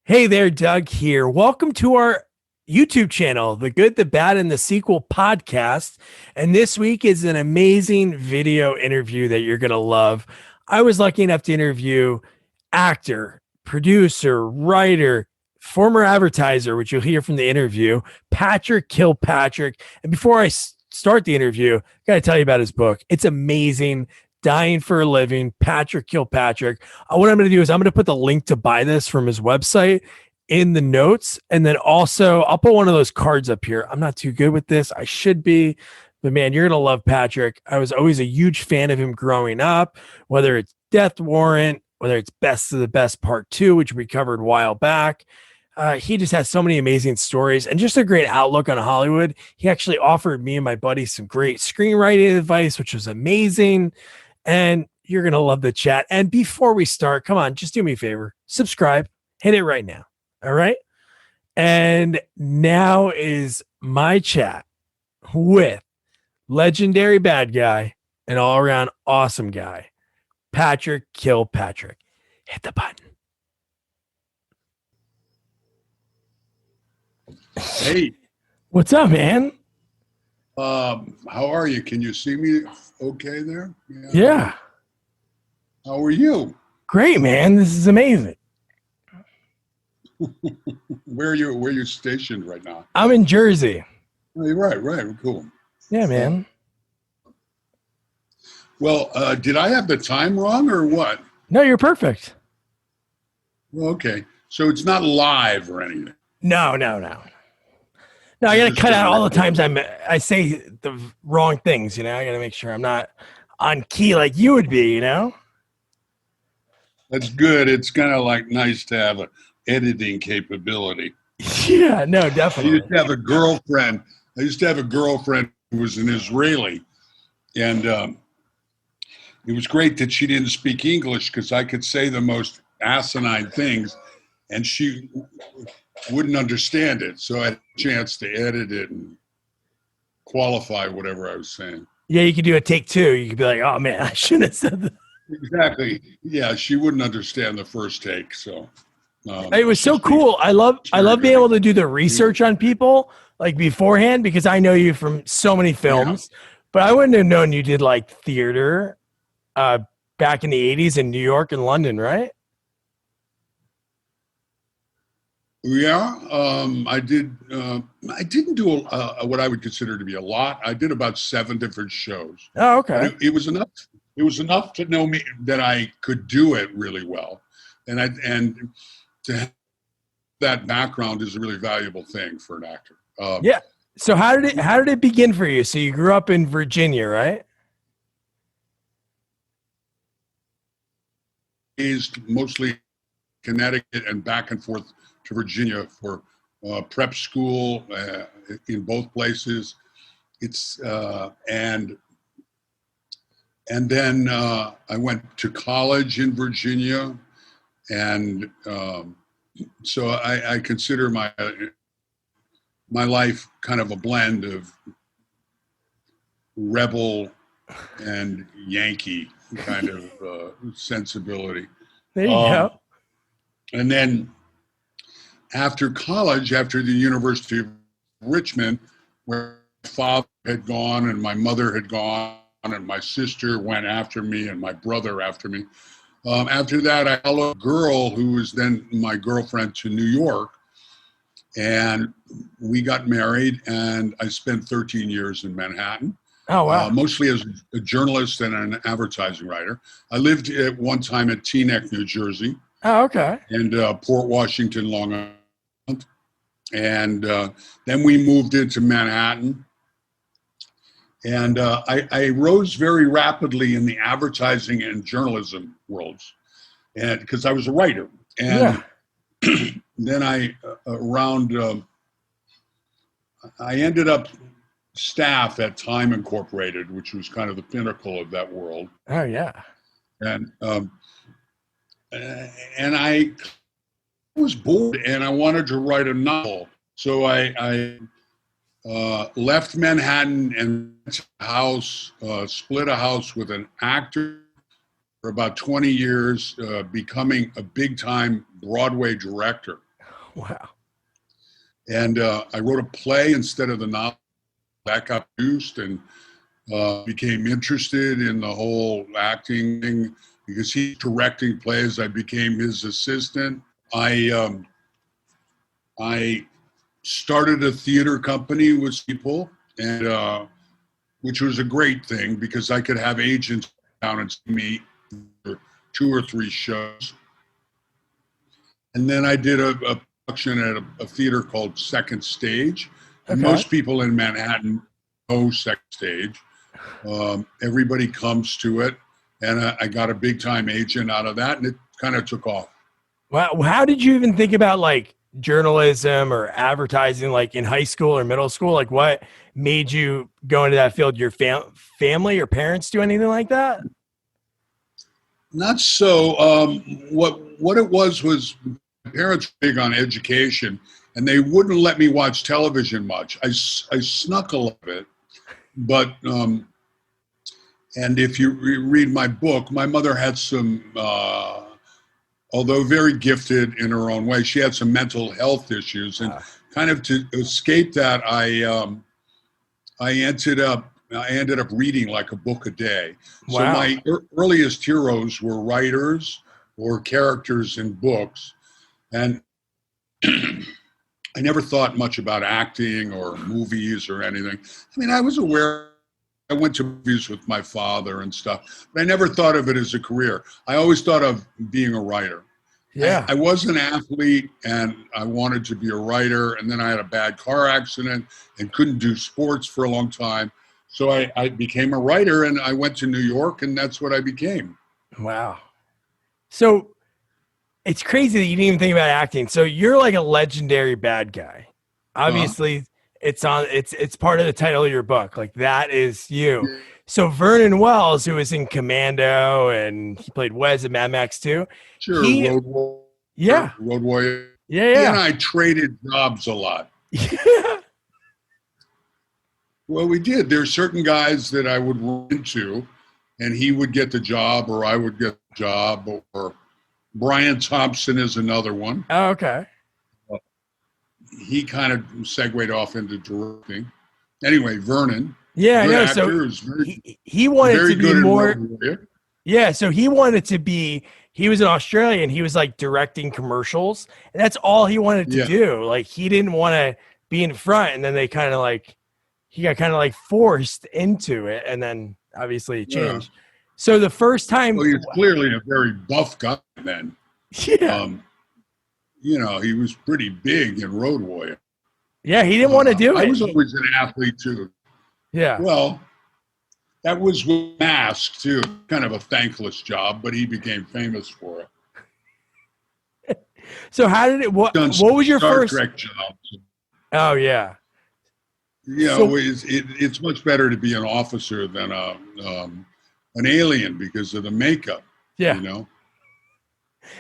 Hey there, Doug here. Welcome to our YouTube channel, The Good, the Bad, and the Sequel podcast. And this week is an amazing video interview that you're going to love. I was lucky enough to interview actor, producer, writer, former advertiser, which you'll hear from the interview, Patrick Kilpatrick. And before I start the interview, I got to tell you about his book. It's amazing. Dying for a Living, Patrick Kilpatrick. What I'm going to do is I'm going to put the link to buy this from his website in the notes. And then also I'll put one of those cards up here. I'm not too good with this. I should be, but man, you're going to love Patrick. I was always a huge fan of him growing up, whether it's Death Warrant, whether it's Best of the Best Part 2, which we covered a while back. He just has so many amazing stories and just a great outlook on Hollywood. He actually offered me and my buddy some great screenwriting advice, which was amazing. And you're going to love the chat. And before we start, come on, just do me a favor. Subscribe. Hit it right now. All right. And now is my chat with legendary bad guy and all around awesome guy, Patrick Kilpatrick. Hit the button. Hey. What's up, man? How are you? Can you see me okay there? Yeah. How are you? Great, man. This is amazing. Where are you stationed right now? I'm in Jersey. Oh, you're right. Cool. Yeah, man. Well, did I have the time wrong or what? No, you're perfect. Well, okay. So it's not live or anything. No. No, I got to cut out all the times I say the wrong things, I got to make sure I'm not on key like you would be, That's good. It's kind of like nice to have an editing capability. Yeah, no, definitely. I used to have a girlfriend who was an Israeli, and it was great that she didn't speak English because I could say the most asinine things, and she wouldn't understand it. So I had a chance to edit it and qualify whatever I was saying. Yeah, you could do a take two. You could be like, oh man, I shouldn't have said that. Exactly. Yeah, she wouldn't understand the first take. So it was so cool. I love being able to do the research on people like beforehand because I know you from so many films, but I wouldn't have known you did like theater back in the 80s in New York and London, right? Yeah, I did. I didn't do what I would consider to be a lot. I did about 7 different shows. Oh, okay. It was enough. It was enough to know me that I could do it really well, and to have that background is a really valuable thing for an actor. Yeah. So how did it begin for you? So you grew up in Virginia, right? Raised mostly Connecticut and back and forth to Virginia for prep school in both places. It's and then I went to college in Virginia, and so I consider my life kind of a blend of rebel and Yankee kind of sensibility. There you go. And then after college, after the University of Richmond, where my father had gone and my mother had gone and my sister went after me and my brother after me. After that, I followed a girl who was then my girlfriend to New York, and we got married, and I spent 13 years in Manhattan. Oh, wow. Mostly as a journalist and an advertising writer. I lived at one time at Teaneck, New Jersey. Oh, okay. And Port Washington, Long Island. And then we moved into Manhattan. And I rose very rapidly in the advertising and journalism worlds, and because I was a writer. And then I ended up staff at Time Incorporated, which was kind of the pinnacle of that world. Oh, yeah. And I was bored and I wanted to write a novel. So I left Manhattan and split a house with an actor for about 20 years, becoming a big time Broadway director. Wow. And I wrote a play instead of the novel. That got produced, and became interested in the whole acting thing because he's directing plays. I became his assistant. I started a theater company with people, and which was a great thing because I could have agents down and see me for 2 or 3 shows. And then I did a production at a theater called Second Stage. And Okay. most people in Manhattan know Second Stage. Everybody comes to it. And I got a big time agent out of that, and it kind of took off. Wow. How did you even think about like journalism or advertising, like in high school or middle school? Like, what made you go into that field? Your family or parents do anything like that? Not so. What it was my parents were big on education, and they wouldn't let me watch television much. I snuck a lot of it, but and if you read my book, my mother had some, although very gifted in her own way, she had some mental health issues, and kind of to escape that, I ended up reading like a book a day. Wow. So my earliest heroes were writers or characters in books, and I never thought much about acting or movies or anything. I mean, I was aware. I went to movies with my father and stuff, but I never thought of it as a career. I always thought of being a writer. Yeah. I was an athlete and I wanted to be a writer, and then I had a bad car accident and couldn't do sports for a long time. So I became a writer, and I went to New York, and that's what I became. Wow. So it's crazy that you didn't even think about acting. So you're like a legendary bad guy. Obviously, it's part of the title of your book. Like, that is you. Yeah. So Vernon Wells, who was in Commando and he played Wes in Mad Max 2. Sure, Road Warrior. Yeah. Road Warrior. Yeah. He and I traded jobs a lot. Yeah. Well, we did. There's certain guys that I would run into, and he would get the job, or I would get the job, or Brian Thompson is another one. Oh, okay. He kind of segued off into directing. Anyway, Vernon. Yeah, I know. Actor, so he wanted to be more. Yeah, so he wanted to be. He was an Australian. He was like directing commercials, and that's all he wanted to do. Like, he didn't want to be in front, and then he got kind of like forced into it, and then obviously it changed. Yeah. So the first time, well, he's clearly a very buff guy then. Yeah. He was pretty big in Road Warrior. Yeah, he didn't want to do it. I was always an athlete too. Yeah. Well, that was with Mask too. Kind of a thankless job, but he became famous for it. So how did it? What was your Star first Trek job? Oh yeah. It's much better to be an officer than an alien because of the makeup. Yeah.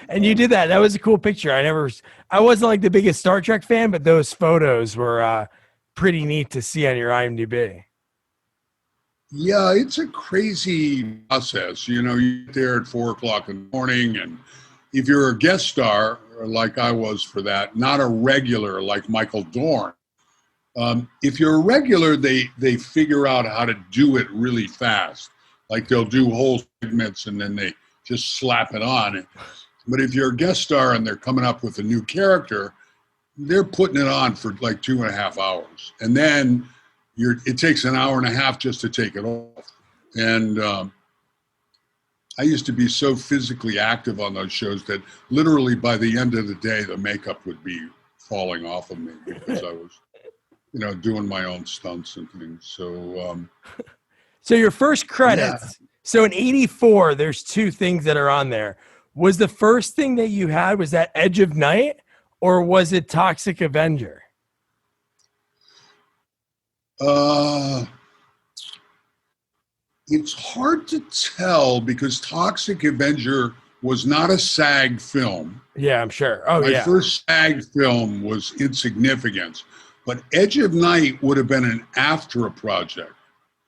And you did that. That was a cool picture. I wasn't like the biggest Star Trek fan, but those photos were pretty neat to see on your IMDb. Yeah, it's a crazy process. You get there at 4:00 in the morning, and if you're a guest star, like I was for that, not a regular like Michael Dorn. If you're a regular, they figure out how to do it really fast. Like, they'll do whole segments and then they just slap it on. But if you're a guest star and they're coming up with a new character, they're putting it on for like 2.5 hours. And then it takes an hour and a half just to take it off. And I used to be so physically active on those shows that literally by the end of the day, the makeup would be falling off of me because I was, doing my own stunts and things. So your first credits. Yeah. So in '84, there's 2 things that are on there. Was the first thing that you had, was that Edge of Night, or was it Toxic Avenger? It's hard to tell because Toxic Avenger was not a SAG film. Yeah, I'm sure. Oh, My first SAG film was Insignificance, but Edge of Night would have been an AFTRA project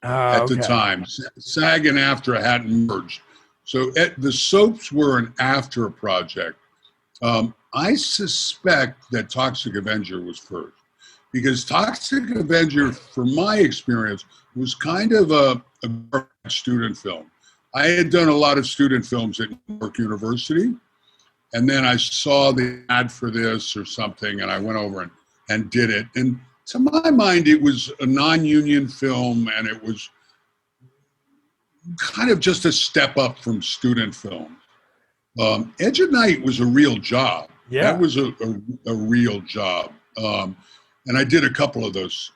at the time. SAG and AFTRA hadn't merged. So the soaps were an AFTRA project. I suspect that Toxic Avenger was first, because Toxic Avenger, from my experience, was kind of a student film. I had done a lot of student films at New York University, and then I saw the ad for this or something, and I went over and did it. And to my mind, it was a non-union film, and it was kind of just a step up from student film. Edge of Night was a real job. Yeah. That was a real job. And I did a couple of those.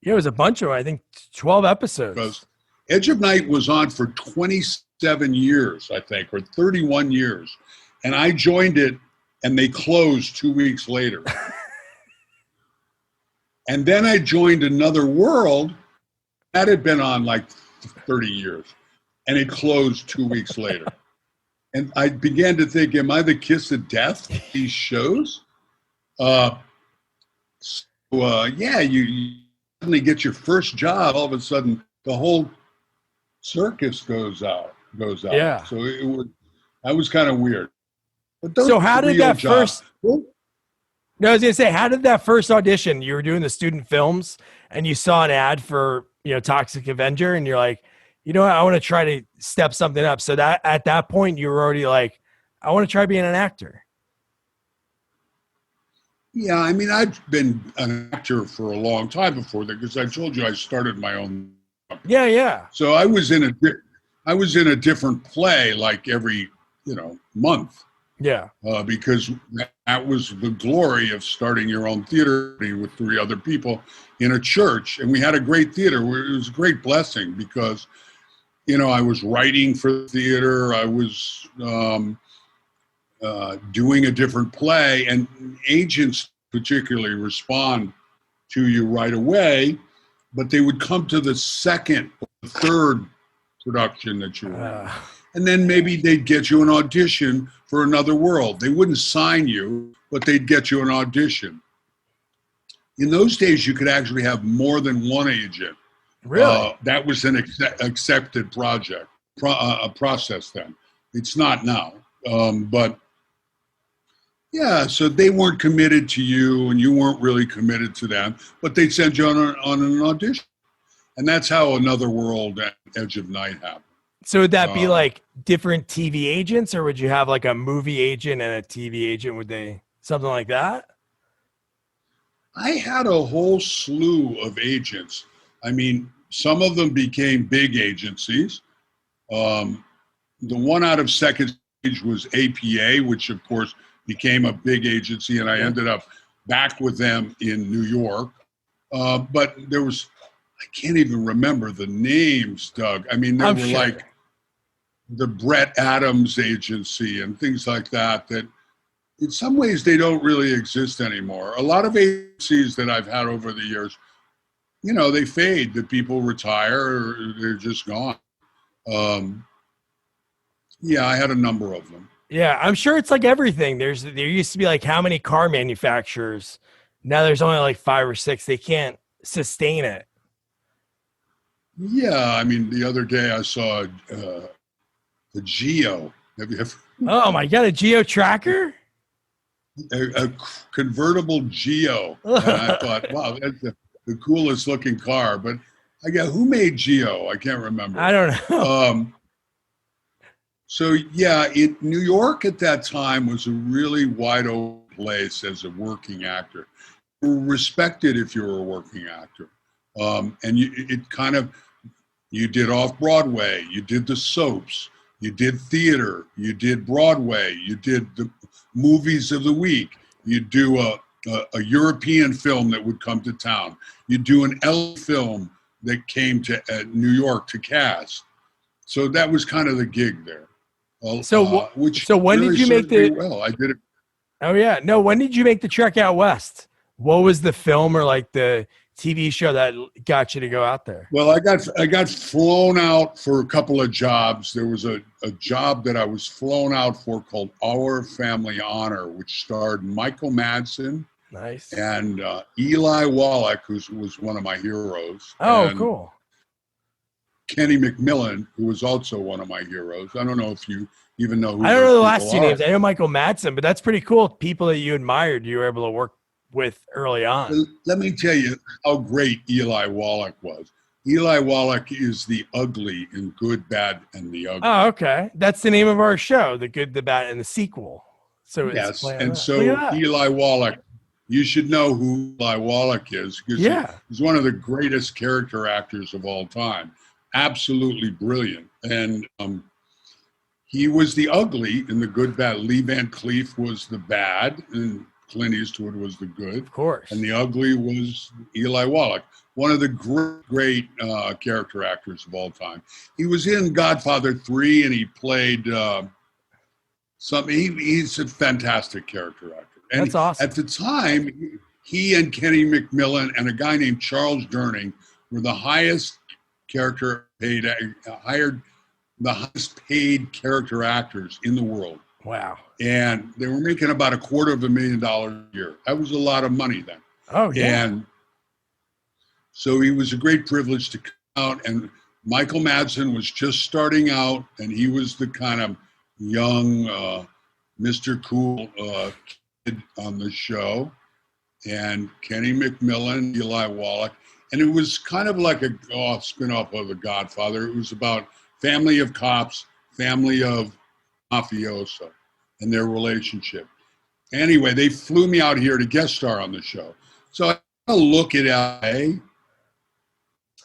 Yeah, it was a bunch of, I think, 12 episodes. Because Edge of Night was on for 27 years, I think, or 31 years. And I joined it, and they closed 2 weeks later. And then I joined Another World. That had been on like 30 years. And it closed 2 weeks later. And I began to think, am I the kiss of death, these shows? Yeah, you suddenly get your first job. All of a sudden, the whole circus goes out. Yeah. So that was kind of weird. But so how did that first... No, I was going to say, how did that first audition? You were doing the student films, and you saw an ad for, Toxic Avenger, and you're like, you know what, I want to try to step something up. So that at that point, you were already like, I want to try being an actor. Yeah, I mean, I've been an actor for a long time before that, because I told you I started my own company. Yeah. So I was in a different play like every month. Yeah. Because that was the glory of starting your own theater with 3 other people in a church. And we had a great theater. It was a great blessing because, I was writing for theater. I was doing a different play, and agents particularly respond to you right away, but they would come to the second or third production that you were in. And then maybe they'd get you an audition for Another World. They wouldn't sign you, but they'd get you an audition. In those days, you could actually have more than one agent. Really? That was an accepted process then. It's not now. But yeah, so they weren't committed to you, and you weren't really committed to them, but they'd send you on an audition. And that's how Another World and Edge of Night happened. So would that be like different TV agents, or would you have like a movie agent and a TV agent? Would they something like that? I had a whole slew of agents. I mean, some of them became big agencies. The one out of Second Stage was APA, which of course became a big agency, and I ended up back with them in New York. But there was, I can't even remember the names, Doug. I mean, there were like the Brett Adams agency and things like that, that in some ways they don't really exist anymore. A lot of agencies that I've had over the years, they fade. The people retire, or they're just gone. Yeah, I had a number of them. Yeah, I'm sure it's like everything. There used to be like how many car manufacturers? Now there's only like 5 or 6. They can't sustain it. Yeah, I mean, the other day I saw the Geo. Have you ever? Oh my God, a Geo tracker? A convertible Geo. And I thought, wow, that's the coolest looking car. But I got, who made Geo? I can't remember. I don't know. So yeah, New York at that time was a really wide open place as a working actor. You were respected if you were a working actor. And you did off-Broadway, you did the soaps, you did theater, you did Broadway, you did the movies of the week, you do a European film that would come to town, you do an LA film that came to New York to cast. So that was kind of the gig there. So when did you make the? Well, I did it. Oh yeah, no. When did you make the trek out west? What was the film or like the TV show that got you to go out there? Well, I got flown out for a couple of jobs. There was a job that I was flown out for called Our Family Honor, which starred Michael Madsen. Nice. And Eli Wallach, who was one of my heroes. Oh, and cool. Kenny McMillan, who was also one of my heroes. I don't know if you even know who I don't know the those last people two are. names. I know Michael Madsen, but that's pretty cool. People that you admired, you were able to work with early on. Well, let me tell you how great Eli Wallach was. Eli Wallach is the ugly in Good, Bad, and the Ugly. Oh, okay. That's the name of our show, The Good, the Bad, and the Sequel. So it's Yes, play on and that. Look so at that. Eli Wallach, you should know who Eli Wallach is because Yeah. he's one of the greatest character actors of all time. Absolutely brilliant. And he was the ugly in The Good, Bad. Lee Van Cleef was the bad, and Clint Eastwood was the good. Of course. And the ugly was Eli Wallach, one of the great character actors of all time. He was in Godfather 3, and he played something. He's a fantastic character actor. And That's awesome. at the time, he and Kenny McMillan and a guy named Charles Durning were the highest character paid, the highest paid character actors in the world. Wow. And they were making about $250,000 a year. That was a lot of money then. Oh, yeah. And so he was a great privilege to come out. And Michael Madsen was just starting out, and he was the kind of young Mr. Cool kid on the show. And Kenny McMillan, Eli Wallach. And it was kind of like a spin-off of The Godfather. It was about family of cops, family of mafioso, and their relationship. Anyway, they flew me out here to guest star on the show. So I had a look at LA,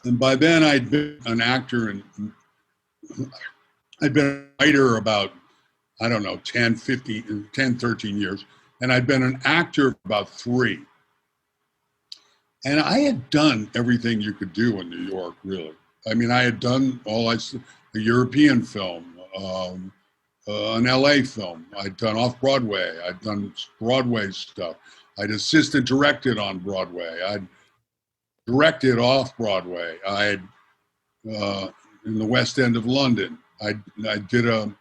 and by then I'd been an actor and I'd been a writer about, 10, 13 years, and I'd been an actor for about 3. And I had done everything you could do in New York, really. I mean, I had done a European film, an LA film. I'd done off-Broadway. I'd done Broadway stuff. I'd assistant directed on Broadway. I'd directed off-Broadway. I'd in the West End of London. I did a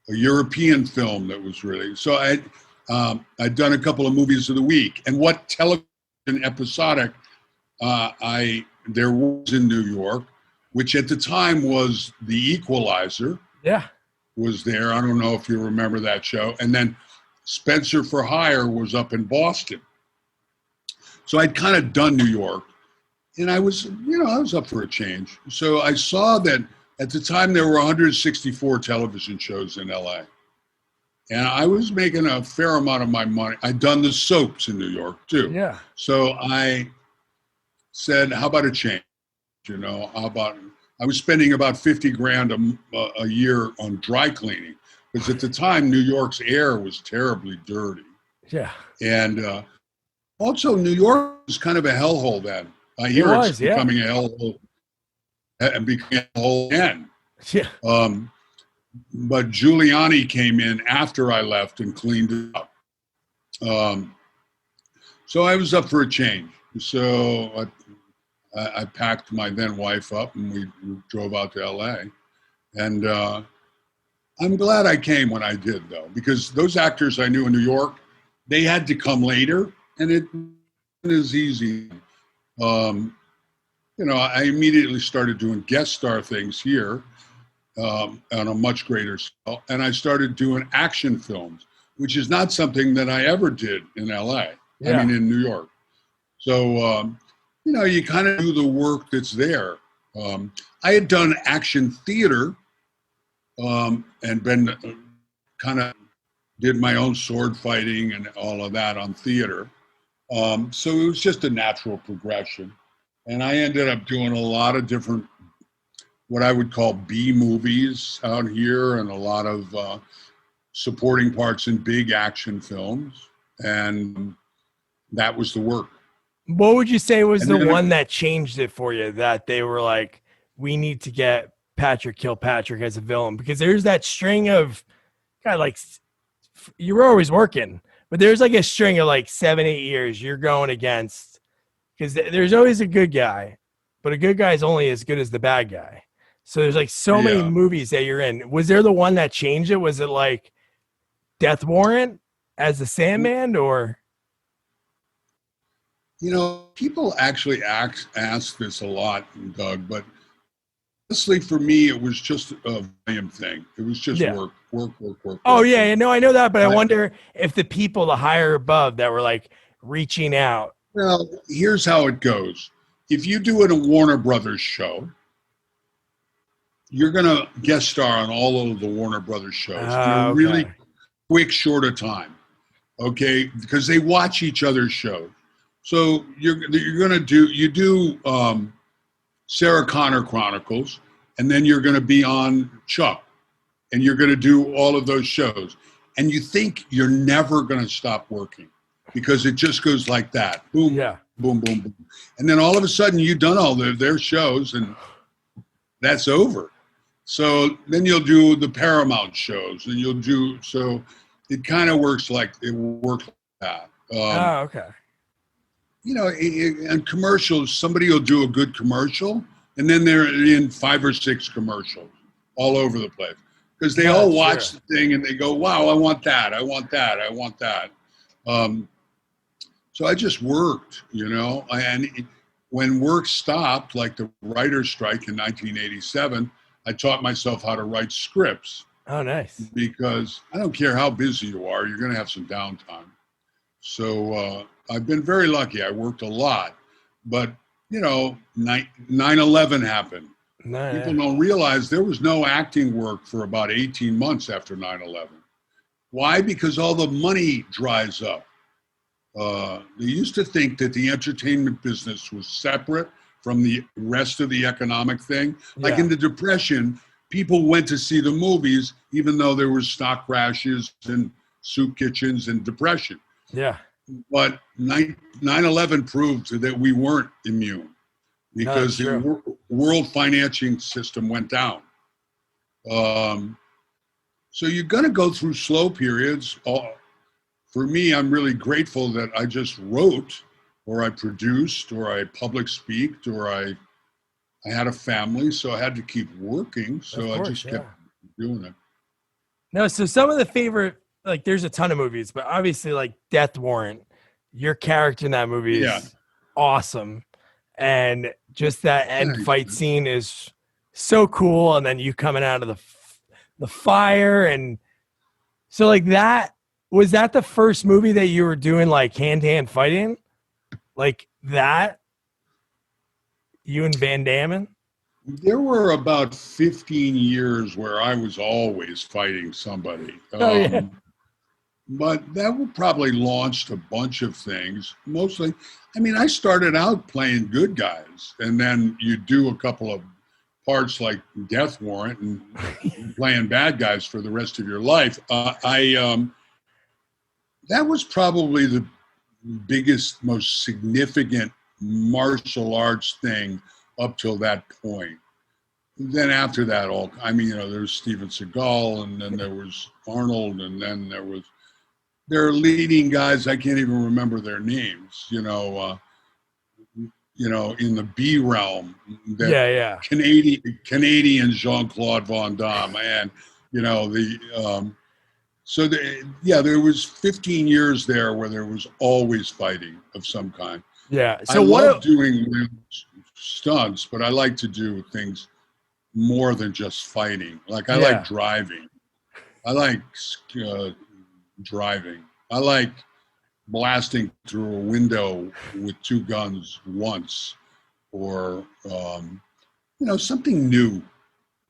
European film that was really, so I'd done a couple of movies of the week. And what television episodic there was in New York, which at the time was The Equalizer. Yeah. Was there. I don't know if you remember that show. And then Spencer for Hire was up in Boston. So I'd kind of done New York, and I was up for a change. So I saw that at the time there were 164 television shows in LA. And I was making a fair amount of my money. I'd done the soaps in New York too. Yeah. So I said, how about a change? I was spending about $50,000 a year on dry cleaning, because at the time New York's air was terribly dirty. Yeah. And also New York was kind of a hellhole then. I hear it's becoming a hellhole and became a hellhole again. Yeah. But Giuliani came in after I left and cleaned it up. So I was up for a change. So I packed my then wife up and we drove out to LA. And I'm glad I came when I did, though, because those actors I knew in New York, they had to come later, and it wasn't as easy. I immediately started doing guest star things here on a much greater scale, and I started doing action films, which is not something that I ever did in LA. Yeah. I mean, in New York. So, you kind of do the work that's there. I had done action theater and been kind of did my own sword fighting and all of that on theater. So it was just a natural progression. And I ended up doing a lot of different, what I would call B movies out here, and a lot of supporting parts in big action films. And that was the work. What would you say was the one that changed it for you, that they were like, we need to get Patrick Kilpatrick as a villain? Because there's that string of kind of like, you were always working, but there's like a string of like 7-8 years you're going against, because there's always a good guy, but a good guy is only as good as the bad guy. So there's like so many movies that you're in. Was there the one that changed it? Was it like Death Warrant as the Sandman, or? People actually ask this a lot, Doug, but honestly, for me, it was just a volume thing. It was just work. Oh Work. yeah, no, I know that, but I wonder if the people, the higher above, that were like reaching out. Well, here's how it goes. If you do a Warner Brothers show, you're going to guest star on all of the Warner Brothers shows in a really Okay. quick, short of time. Okay, because they watch each other's shows. So you're going to do Sarah Connor Chronicles, and then you're going to be on Chuck, and you're going to do all of those shows, and you think you're never going to stop working because it just goes like that, boom, Yeah. boom, boom, boom, and then all of a sudden you've done all their shows, and that's over. So then you'll do the Paramount shows, and you'll do so. It kind of works like that. Oh, okay. You know, in commercials, somebody will do a good commercial, and then they're in 5 or 6 commercials all over the place because they all watch the thing and they go, "Wow, I want that! I want that! I want that!" So I just worked, you know, and when work stopped, like the writer's strike in 1987, I taught myself how to write scripts. Oh, nice. Because I don't care how busy you are, you're going to have some downtime. So I've been very lucky. I worked a lot, but you know, 9/11 happened. People don't realize there was no acting work for about 18 months after 9/11. Why? Because all the money dries up. They used to think that the entertainment business was separate from the rest of the economic thing. Like in the Depression, people went to see the movies, even though there were stock crashes and soup kitchens and depression. Yeah. But 9/11 proved that we weren't immune because the world financing system went down. So you're going to go through slow periods. For me, I'm really grateful that I just wrote, or I produced, or I public speaked, or I had a family, so I had to keep working. So I just kept doing it. No, so some of the favorite, like there's a ton of movies, but obviously like Death Warrant, your character in that movie is awesome. And just that end fight scene is so cool. And then you coming out of the fire. And so like that, was that the first movie that you were doing like hand-to-hand fighting? Like that? You and Van Damme? There were about 15 years where I was always fighting somebody. But that probably launched a bunch of things. Mostly, I mean, I started out playing good guys, and then you do a couple of parts like Death Warrant and playing bad guys for the rest of your life. That was probably the biggest, most significant martial arts thing up till that point. Then after that, there's Steven Seagal, and then there was Arnold, and then there are leading guys, I can't even remember their names, in the B realm. Canadian Jean-Claude Van Damme, and there was 15 years there where there was always fighting of some kind. Yeah. So I love doing stunts, but I like to do things more than just fighting. Like I like driving. I like driving. I like blasting through a window with 2 guns once, or something new.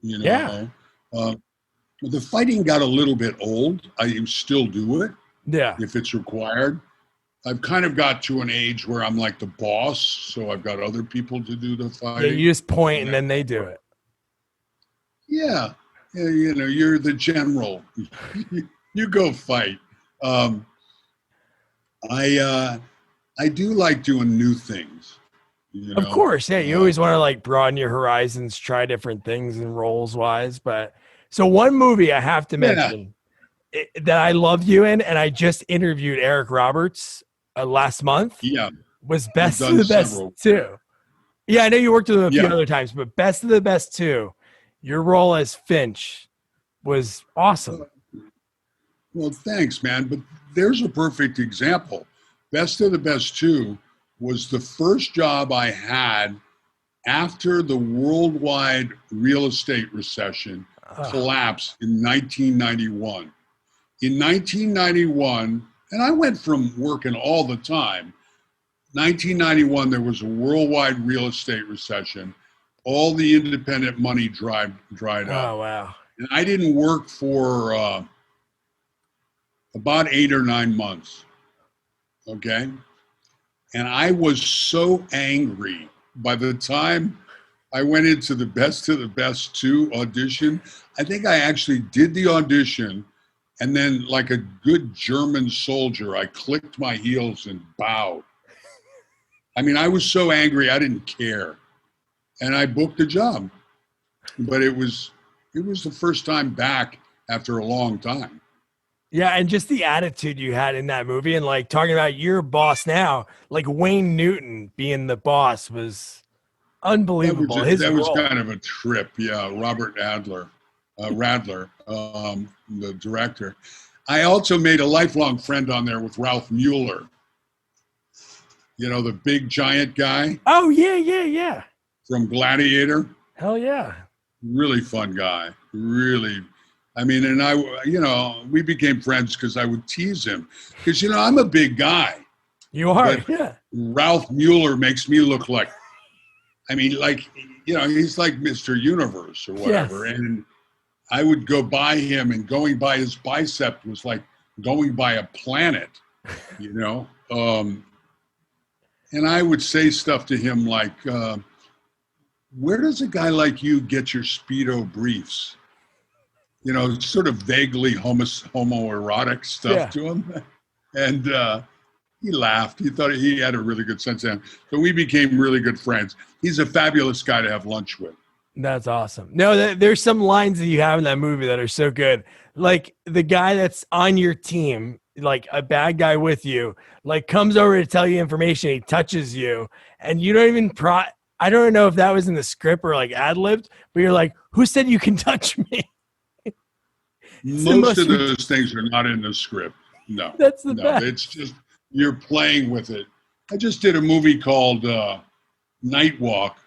The fighting got a little bit old. I still do it. Yeah. If it's required. I've kind of got to an age where I'm like the boss, so I've got other people to do the fighting. Yeah, you just point and then they do it. Yeah. You're the general. You go fight. I do like doing new things. Of course, yeah. You always want to like broaden your horizons, try different things and roles wise. But so one movie I have to mention that I loved you in, and I just interviewed Eric Roberts last month. Yeah, was Best of the Best 2. Yeah, I know you worked with him a few other times, but Best of the Best 2, your role as Finch was awesome. Well, thanks, man. But there's a perfect example. Best of the Best 2 was the first job I had after the worldwide real estate recession collapsed in 1991. In 1991, and I went from working all the time. 1991, there was a worldwide real estate recession. All the independent money dried up. Oh, wow. And I didn't work for about 8 or 9 months. Okay. And I was so angry by the time I went into the Best of the Best 2 audition. I think I actually did the audition, and then, like a good German soldier, I clicked my heels and bowed. I mean, I was so angry, I didn't care. And I booked a job. But it was the first time back after a long time. Yeah, and just the attitude you had in that movie, and like talking about your boss now, like Wayne Newton being the boss was unbelievable. That was kind of a trip. Yeah, Robert Radler, the director. I also made a lifelong friend on there with Ralph Mueller. You know, the big giant guy. Oh, yeah. From Gladiator. Hell yeah. Really fun guy. Really. I mean, and I, we became friends because I would tease him. Because, I'm a big guy. You are, yeah. Ralph Mueller makes me look like, he's like Mr. Universe or whatever. Yes. And I would go by him, and going by his bicep was like going by a planet, And I would say stuff to him like, where does a guy like you get your Speedo briefs? Sort of vaguely homoerotic stuff to him. And he laughed. He thought he had a really good sense of him. So we became really good friends. He's a fabulous guy to have lunch with. That's awesome. No, there's some lines that you have in that movie that are so good. Like the guy that's on your team, like a bad guy with you, like comes over to tell you information. He touches you and you don't even I don't know if that was in the script or like ad-libbed, but you're like, who said you can touch me? Most of those things are not in the script. No, that's the best. It's just you're playing with it. I just did a movie called Night Walk.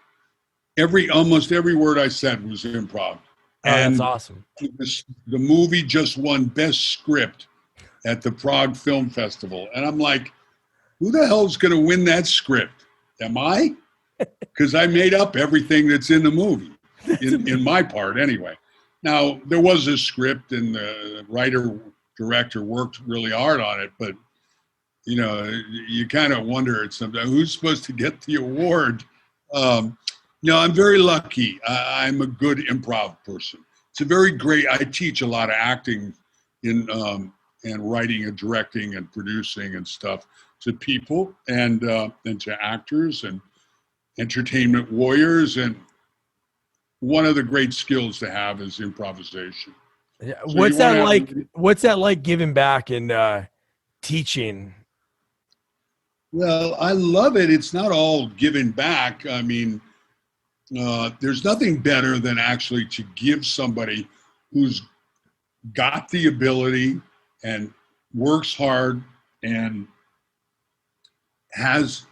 Almost every word I said was improv. That's awesome. The movie just won Best Script at the Prague Film Festival, and I'm like, who the hell's going to win that script? Am I? Because I made up everything that's in the movie, in my part anyway. Now, there was a script, and the writer-director worked really hard on it, but, you kind of wonder sometimes who's supposed to get the award. I'm very lucky. I'm a good improv person. It's a very great, I teach a lot of acting and writing and directing and producing and stuff to people and to actors and entertainment warriors, and one of the great skills to have is improvisation. Yeah. So what's that like giving back and teaching? Well, I love it. It's not all giving back. I mean, there's nothing better than actually to give somebody who's got the ability and works hard and has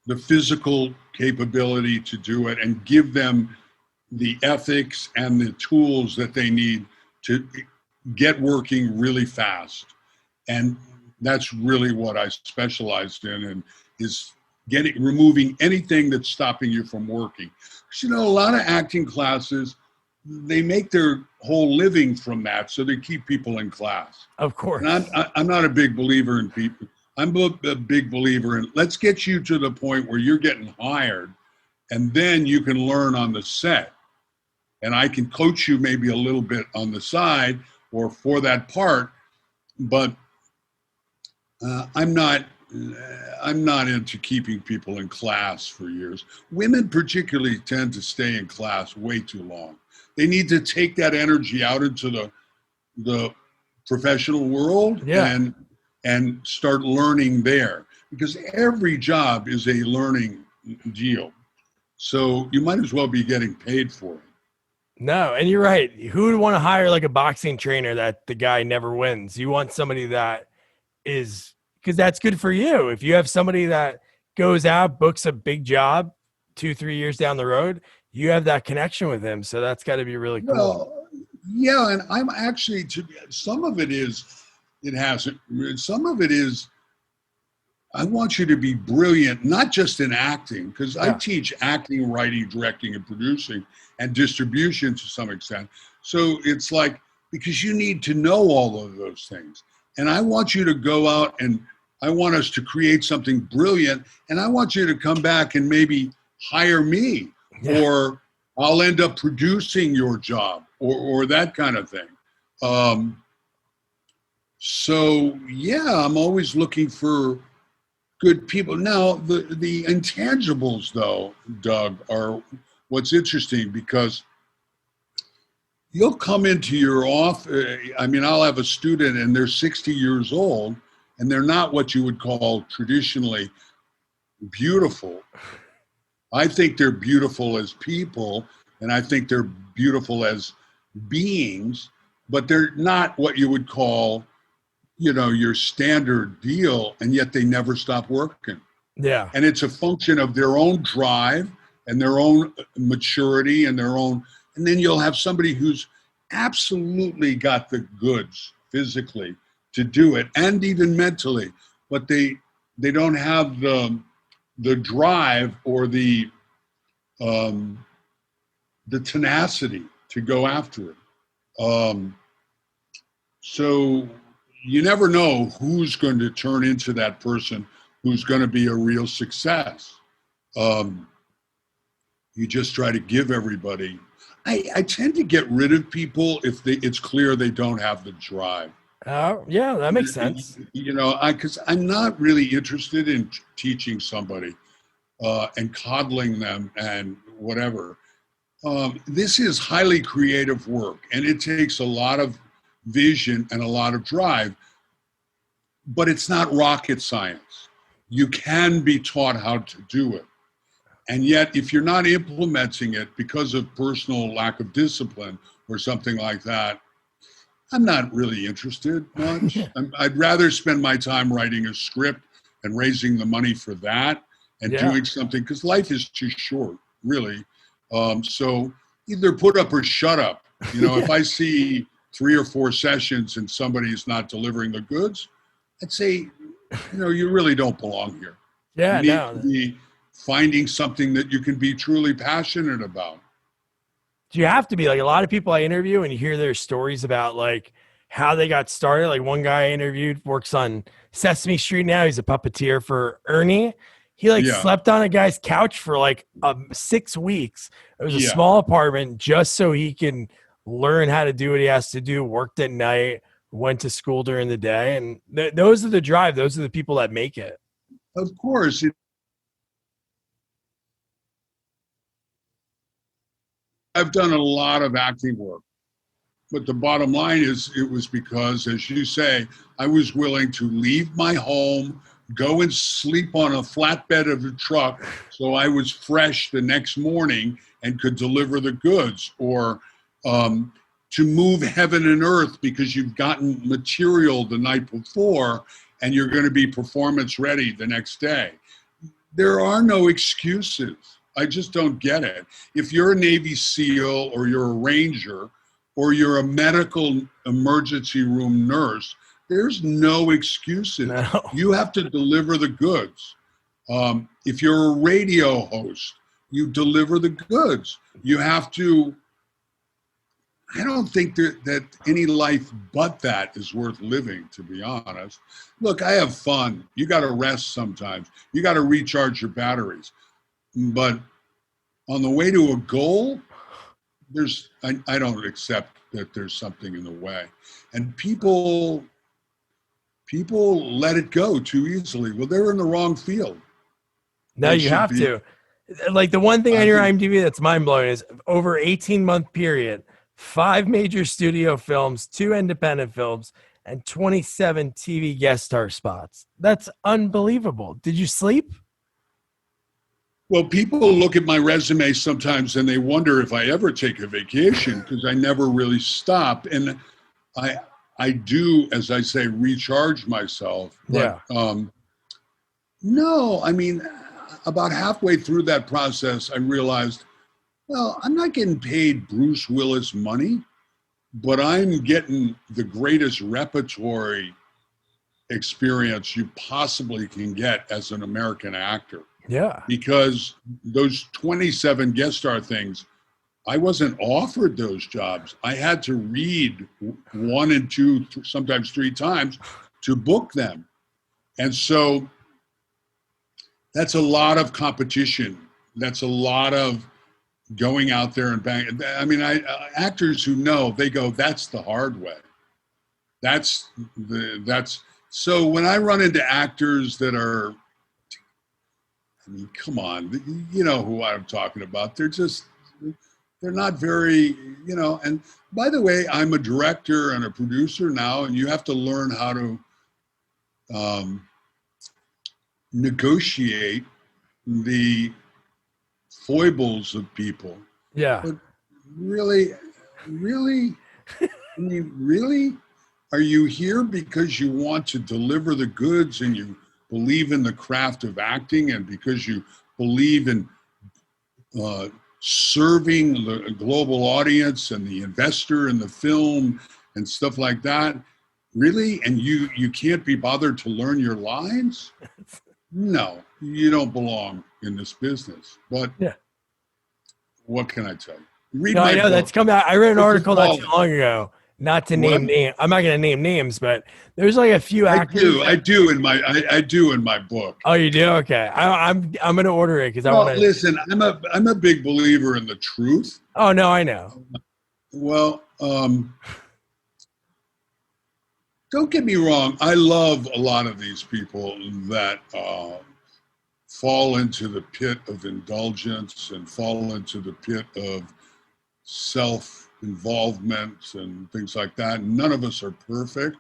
the physical capability to do it, and give them the ethics and the tools that they need to get working really fast. And that's really what I specialized in, and is removing anything that's stopping you from working. Because, a lot of acting classes, they make their whole living from that, so they keep people in class. Of course. And I'm not a big believer in people. I'm a big believer in, let's get you to the point where you're getting hired, and then you can learn on the set. And I can coach you maybe a little bit on the side or for that part, but I'm not into keeping people in class for years. Women particularly tend to stay in class way too long. They need to take that energy out into the professional world and start learning there, because every job is a learning deal. So you might as well be getting paid for it. No, and you're right. Who would want to hire like a boxing trainer that the guy never wins? You want somebody that is, because that's good for you. If you have somebody that goes out, books a big job, 2-3 years down the road, you have that connection with him. So that's got to be really cool. Well, yeah, and I'm actually some of it is it hasn't. Some of it is I want you to be brilliant, not just in acting, because I teach acting, writing, directing, and producing, and distribution to some extent. So it's like, because you need to know all of those things. And I want you to go out and I want us to create something brilliant. And I want you to come back and maybe hire me, or I'll end up producing your job, or that kind of thing. So yeah, I'm always looking for good people. Now, the intangibles, though, Doug, are what's interesting, because you'll come into your office. I mean, I'll have a student and they're 60 years old and they're not what you would call traditionally beautiful. I think they're beautiful as people, and I think they're beautiful as beings, but they're not what you would call, your standard deal, and yet they never stop working. Yeah. And it's a function of their own drive and their own maturity and and then you'll have somebody who's absolutely got the goods physically to do it, and even mentally, but they don't have the drive or the tenacity to go after it. So you never know who's going to turn into that person who's going to be a real success. You just try to give everybody. I tend to get rid of people if it's clear they don't have the drive. Yeah, that makes sense. Because I'm not really interested in teaching somebody and coddling them and whatever. This is highly creative work, and it takes a lot of vision and a lot of drive, but it's not rocket science. You can be taught how to do it. And yet, if you're not implementing it because of personal lack of discipline or something like that, I'm not really interested much. I'd rather spend my time writing a script and raising the money for that and doing something, because life is too short, really. So either put up or shut up. If I see 3 or 4 sessions and somebody's not delivering the goods, I'd say, you really don't belong here. Yeah, you need to be finding something that you can be truly passionate about. Do you have to be? Like, a lot of people I interview and you hear their stories about like how they got started. Like, one guy I interviewed works on Sesame Street now. He's a puppeteer for Ernie. He slept on a guy's couch for like 6 weeks. It was a small apartment just so he can learn how to do what he has to do, worked at night, went to school during the day. And those are the drive. Those are the people that make it. Of course. I've done a lot of acting work, but the bottom line is it was because, as you say, I was willing to leave my home, go and sleep on a flatbed of a truck so I was fresh the next morning and could deliver the goods, or to move heaven and earth because you've gotten material the night before and you're going to be performance ready the next day. There are no excuses. I just don't get it. If you're a Navy SEAL or you're a Ranger or you're a medical emergency room nurse, there's no excuses. No. You have to deliver the goods. If you're a radio host, you deliver the goods. You have to. I don't think that any life but that is worth living, to be honest. Look, I have fun. You got to rest sometimes. You got to recharge your batteries. But on the way to a goal, I don't accept that there's something in the way. And people let it go too easily. Well, they're in the wrong field. No, you have to. Like, the one thing on your IMDb that's mind-blowing is over 18-month period, 5 major studio films, 2 independent films, and 27 TV guest star spots. That's unbelievable. Did you sleep? Well, people look at my resume sometimes and they wonder if I ever take a vacation, because I never really stop. And I do, as I say, recharge myself. But, no, I mean, about halfway through that process, I realized, well, I'm not getting paid Bruce Willis money, but I'm getting the greatest repertory experience you possibly can get as an American actor. Yeah. Because those 27 guest star things, I wasn't offered those jobs. I had to read 1 and 2, sometimes 3 times to book them. And so that's a lot of competition. That's a lot of going out there and bang. I mean, actors who know, they go, that's the hard way. That's so when I run into actors that are, I mean, come on, you know who I'm talking about. They're not very, and by the way, I'm a director and a producer now, and you have to learn how to negotiate the foibles of people. Yeah. But really, I mean, really, are you here because you want to deliver the goods and you believe in the craft of acting and because you believe in serving the global audience and the investor in the film and stuff like that? Really? And you can't be bothered to learn your lines? No, you don't belong in this business. But yeah, what can I tell you? Read no, my I know book. that's come out. I read an article not too long ago. Not to name What? name. I'm not going to name names, but there's like a few actors. I do in my book. Oh, you do? Okay. I'm going to order it because I Well, want to. listen, I'm a big believer in the truth. Oh no, I know. Well, don't get me wrong. I love a lot of these people that fall into the pit of indulgence and fall into the pit of self-involvement and things like that. None of us are perfect,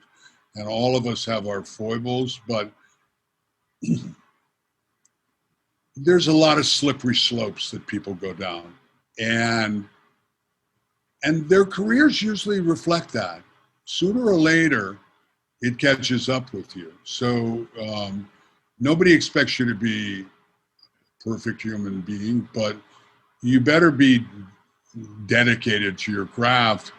and all of us have our foibles, but there's a lot of slippery slopes that people go down, and their careers usually reflect that. Sooner or later, it catches up with you. So nobody expects you to be a perfect human being, but you better be dedicated to your craft,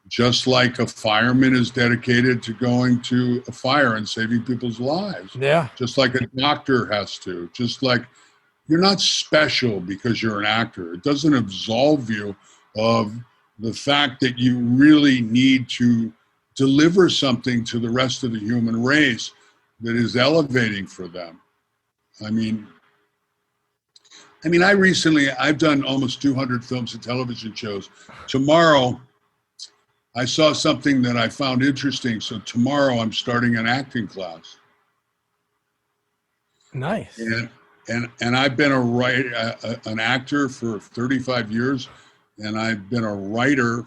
just like a fireman is dedicated to going to a fire and saving people's lives. Yeah. Just like a doctor has to. Just like you're not special because you're an actor. It doesn't absolve you of the fact that you really need to deliver something to the rest of the human race that is elevating for them. I mean, I've done almost 200 films and television shows. Tomorrow, I saw something that I found interesting. So tomorrow I'm starting an acting class. Nice. And I've been an actor for 35 years, and I've been a writer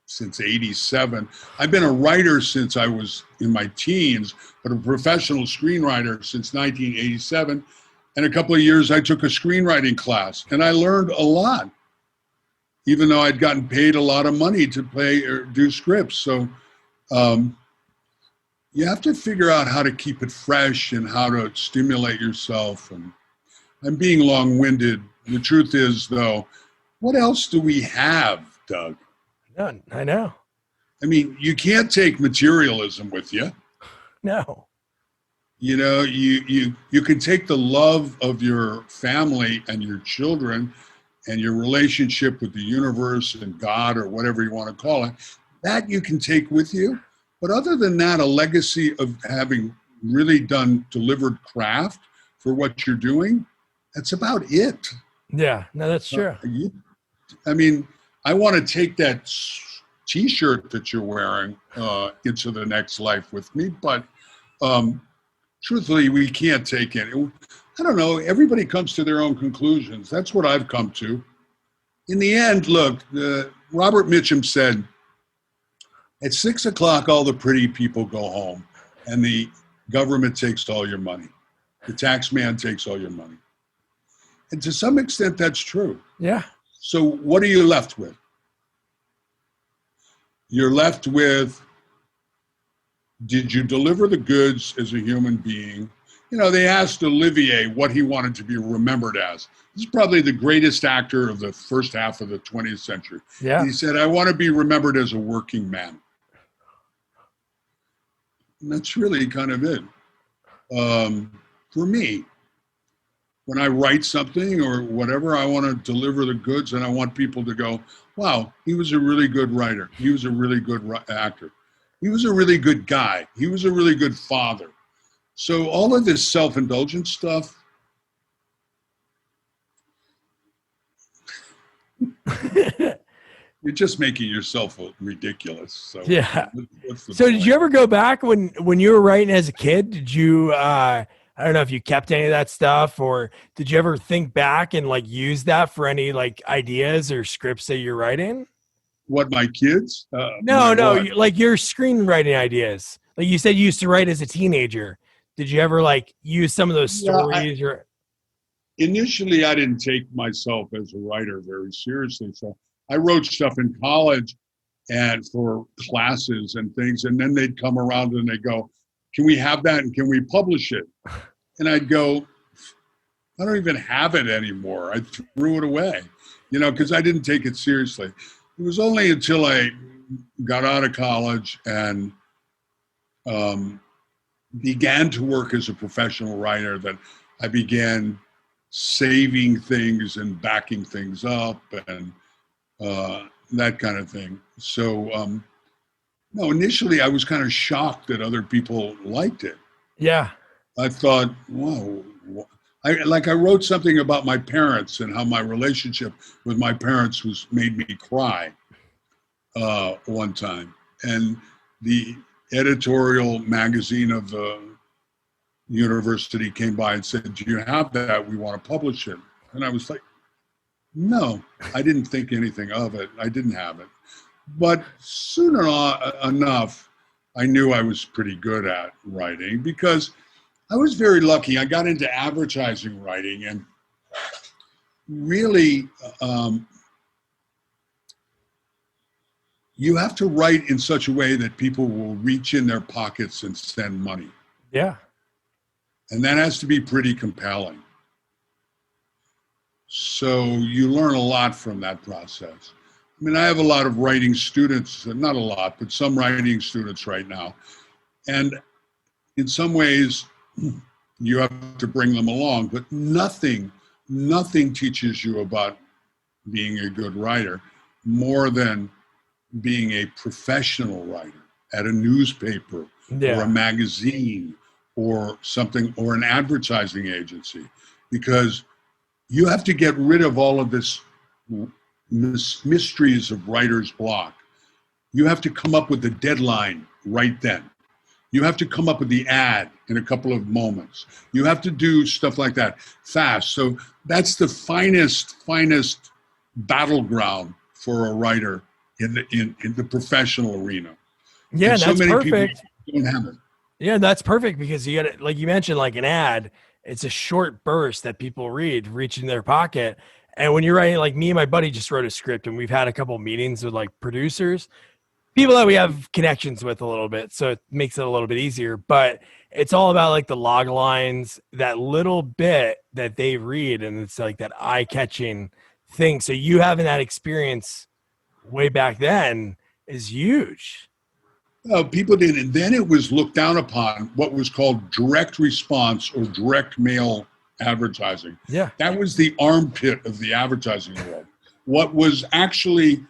since '87. I've been a writer since I was in my teens, but a professional screenwriter since 1987. And a couple of years I took a screenwriting class, and I learned a lot, even though I'd gotten paid a lot of money to play or do scripts. So you have to figure out how to keep it fresh and how to stimulate yourself. And I'm being long-winded. The truth is, though, what else do we have, Doug? None. I know. I mean, you can't take materialism with you. No. You know, you can take the love of your family and your children and your relationship with the universe and God, or whatever you want to call it, that you can take with you. But other than that, a legacy of having really delivered craft for what you're doing, that's about it. Yeah. No, that's true. I mean, I want to take that T-shirt that you're wearing into the next life with me, but truthfully, we can't take it. I don't know. Everybody comes to their own conclusions. That's what I've come to. In the end, look, Robert Mitchum said, at 6 o'clock, all the pretty people go home, and the government takes all your money. The tax man takes all your money. And to some extent, that's true. Yeah. So what are you left with? You're left with, did you deliver the goods as a human being? they asked Olivier what he wanted to be remembered as. He's probably the greatest actor of the first half of the 20th century. Yeah. He said, I want to be remembered as a working man. And that's really kind of it. For me, when I write something or whatever, I want to deliver the goods, and I want people to go, wow, he was a really good writer. He was a really good actor. He was a really good guy. He was a really good father. So all of this self-indulgent stuff, you're just making yourself ridiculous. So yeah. So did you ever go back when you were writing as a kid? Did you I don't know if you kept any of that stuff, or did you ever think back and like use that for any like ideas or scripts that you're writing? What, my kids? No, like your screenwriting ideas. Like you said, you used to write as a teenager. Did you ever like use some of those stories? Initially, I didn't take myself as a writer very seriously. So I wrote stuff in college and for classes and things. And then they'd come around and they'd go, can we have that? And can we publish it? And I'd go, I don't even have it anymore. I threw it away, because I didn't take it seriously. It was only until I got out of college and began to work as a professional writer that I began saving things and backing things up and that kind of thing. So, no, initially I was kind of shocked that other people liked it. Yeah. I thought, whoa. I wrote something about my parents and how my relationship with my parents made me cry one time. And the editorial magazine of the university came by and said, do you have that? We want to publish it. And I was like, no, I didn't think anything of it. I didn't have it. But soon enough, I knew I was pretty good at writing because I was very lucky. I got into advertising writing, and really, you have to write in such a way that people will reach in their pockets and send money. Yeah. And that has to be pretty compelling. So you learn a lot from that process. I mean, I have a lot of writing students, not a lot, but some writing students right now. And in some ways, you have to bring them along, but nothing teaches you about being a good writer more than being a professional writer at a newspaper or a magazine or something, or an advertising agency, because you have to get rid of all of this mysteries of writer's block. You have to come up with the deadline right then. You have to come up with the ad in a couple of moments. You have to do stuff like that fast. So that's the finest battleground for a writer in the professional arena. Yeah, and that's so many perfect. people don't have it. Yeah, that's perfect because you got it. Like you mentioned, like an ad, it's a short burst that people reach in their pocket. And when you're writing, like me and my buddy just wrote a script, and we've had a couple meetings with like producers, people that we have connections with a little bit. So it makes it a little bit easier, but it's all about like the log lines, that little bit that they read. And it's like that eye catching thing. So you having that experience way back then is huge. People didn't. And then it was looked down upon, what was called direct response or direct mail advertising. Yeah. That was the armpit of the advertising world. What was actually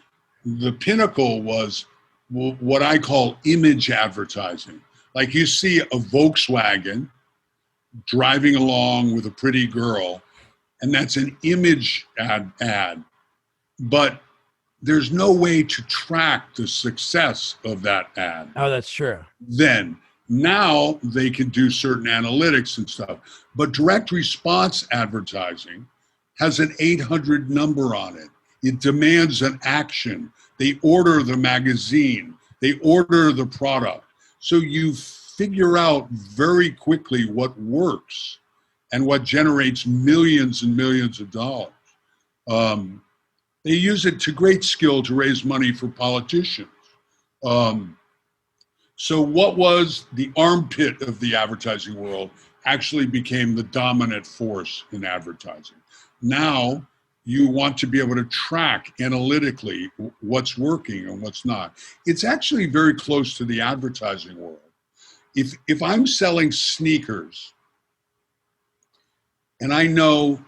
the pinnacle was what I call image advertising. Like you see a Volkswagen driving along with a pretty girl, and that's an image ad. But there's no way to track the success of that ad. Oh, that's true. Then now they can do certain analytics and stuff, but direct response advertising has an 800 number on it. It demands an action. They order the magazine. They order the product. So you figure out very quickly what works and what generates millions and millions of dollars. They use it to great skill to raise money for politicians. So what was the armpit of the advertising world actually became the dominant force in advertising. Now you want to be able to track analytically what's working and what's not. It's actually very close to the advertising world. If I'm selling sneakers and I know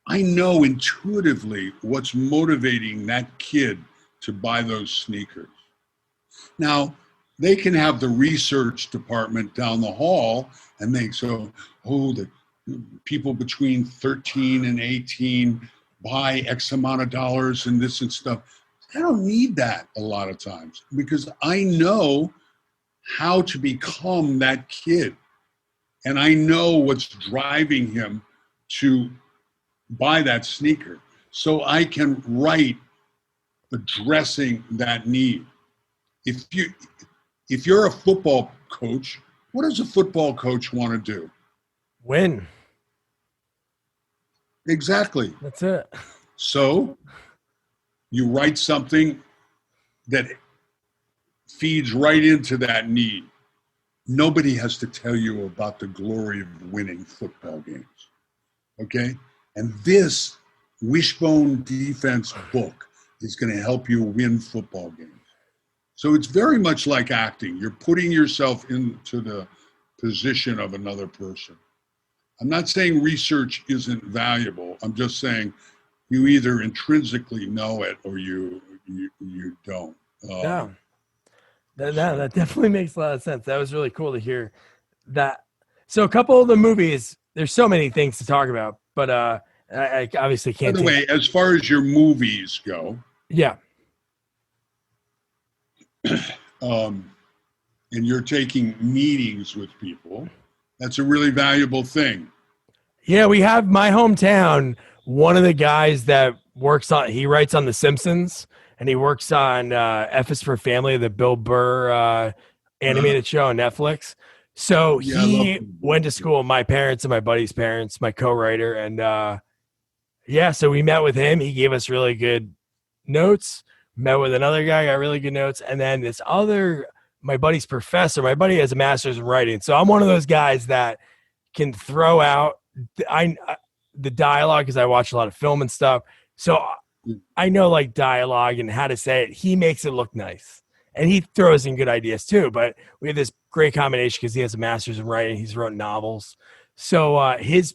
intuitively what's motivating that kid to buy those sneakers. Now, they can have the research department down the hall and they so, the people between 13 and 18 buy X amount of dollars and this and stuff. I don't need that a lot of times because I know how to become that kid. And I know what's driving him to buy that sneaker. So I can write addressing that need. If you're a football coach, what does a football coach want to do? Win. Exactly. That's it. So you write something that feeds right into that need. Nobody has to tell you about the glory of winning football games. Okay? And this Wishbone Defense book is going to help you win football games. So it's very much like acting. You're putting yourself into the position of another person. I'm not saying research isn't valuable. I'm just saying you either intrinsically know it or you don't. Yeah. That definitely makes a lot of sense. That was really cool to hear that. So a couple of the movies, there's so many things to talk about, but I obviously can't. By the way, as far as your movies go, yeah. And you're taking meetings with people, that's a really valuable thing. Yeah, we have my hometown. One of the guys that he writes on The Simpsons, and he works on F is for Family, the Bill Burr animated show on Netflix. So he went to school with my parents and my buddy's parents, my co-writer. And so we met with him. He gave us really good notes. Met with another guy, got really good notes. And then my buddy's professor, my buddy has a master's in writing. So I'm one of those guys that can throw out the dialogue because I watch a lot of film and stuff. So I know like dialogue and how to say it. He makes it look nice. And he throws in good ideas too. But we have this great combination because he has a master's in writing. He's wrote novels. So his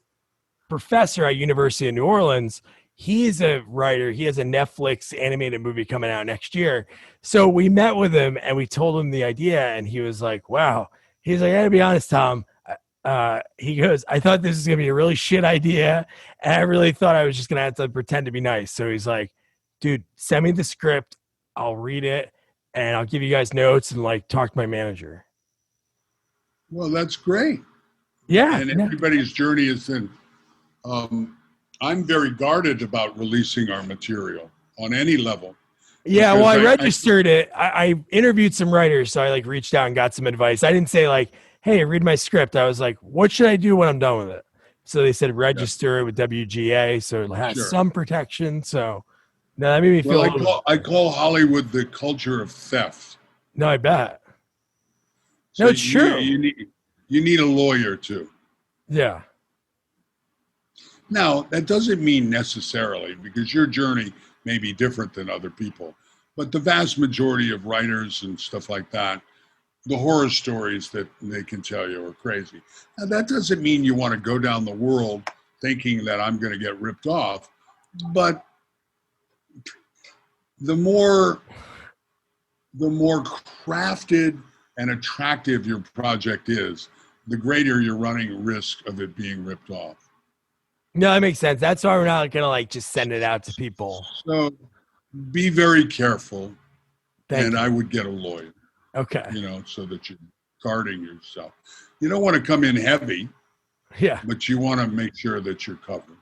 professor at University of New Orleans, he's a writer. He has a Netflix animated movie coming out next year. So we met with him and we told him the idea. And he was like, wow. He's like, I gotta be honest, Tom. He goes, I thought this was going to be a really shit idea. And I really thought I was just going to have to pretend to be nice. So he's like, dude, send me the script. I'll read it and I'll give you guys notes and like talk to my manager. Well, that's great. Yeah. And everybody's journey is in, I'm very guarded about releasing our material on any level. Yeah. Well, I registered it. I interviewed some writers. So I like reached out and got some advice. I didn't say like, hey, read my script. I was like, what should I do when I'm done with it? So they said register it with WGA, so it has some protection. So no, that made me feel. I call Hollywood the culture of theft. No, I bet. So no, it's true. You need a lawyer too. Yeah. Now that doesn't mean necessarily because your journey may be different than other people, but the vast majority of writers and stuff like that, the horror stories that they can tell you are crazy. Now, that doesn't mean you want to go down the world thinking that I'm going to get ripped off, but the more crafted and attractive your project is, the greater you're running risk of it being ripped off. No, that makes sense. That's why we're not going to like just send it out to people. So be very careful. Thank you. I would get a lawyer. Okay. So that you're guarding yourself. You don't want to come in heavy. Yeah. But you want to make sure that you're covered.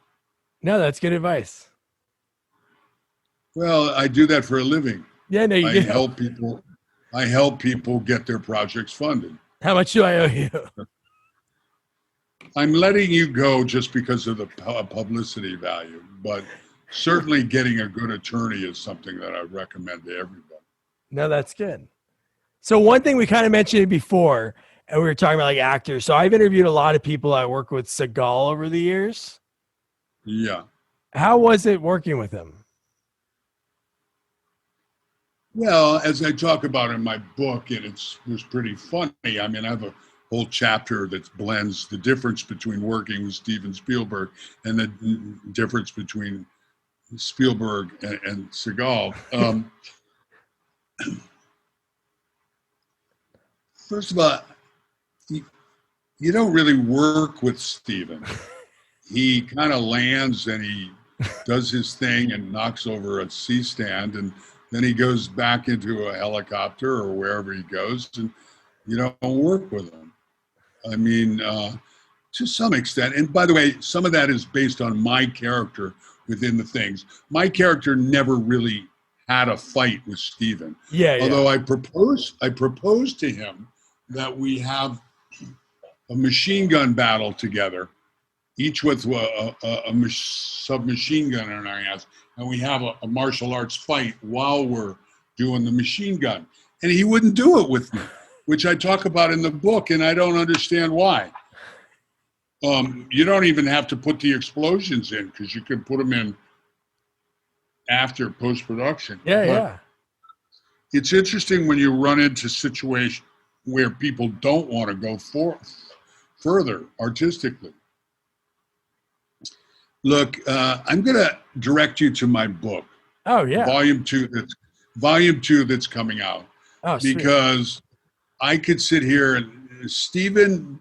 No, that's good advice. Well, I do that for a living. Yeah, no, you do. I help people get their projects funded. How much do I owe you? I'm letting you go just because of the publicity value, but certainly getting a good attorney is something that I recommend to everybody. No, that's good. So one thing we kind of mentioned before, and we were talking about like actors. So I've interviewed a lot of people. I work with Seagal over the years. Yeah. How was it working with him? Well, as I talk about in my book, and it was pretty funny. I mean, I have a whole chapter that blends the difference between working with Steven Spielberg and the difference between Spielberg and Seagal. First of all, you don't really work with Steven. He kind of lands and he does his thing and knocks over a C-stand, and then he goes back into a helicopter or wherever he goes, and you don't work with him. I mean, to some extent. And by the way, some of that is based on my character within the things. My character never really had a fight with Steven. Yeah. Although I proposed to him that we have a machine gun battle together, each with a submachine gun in our hands, and we have a martial arts fight while we're doing the machine gun. And he wouldn't do it with me, which I talk about in the book, and I don't understand why. You don't even have to put the explosions in, because you can put them in after post-production. Yeah. It's interesting when you run into situations where people don't want to go further artistically. Look, I'm going to direct you to my book. Oh yeah. Volume 2 that's coming out. Oh, sweet. Because I could sit here and Steven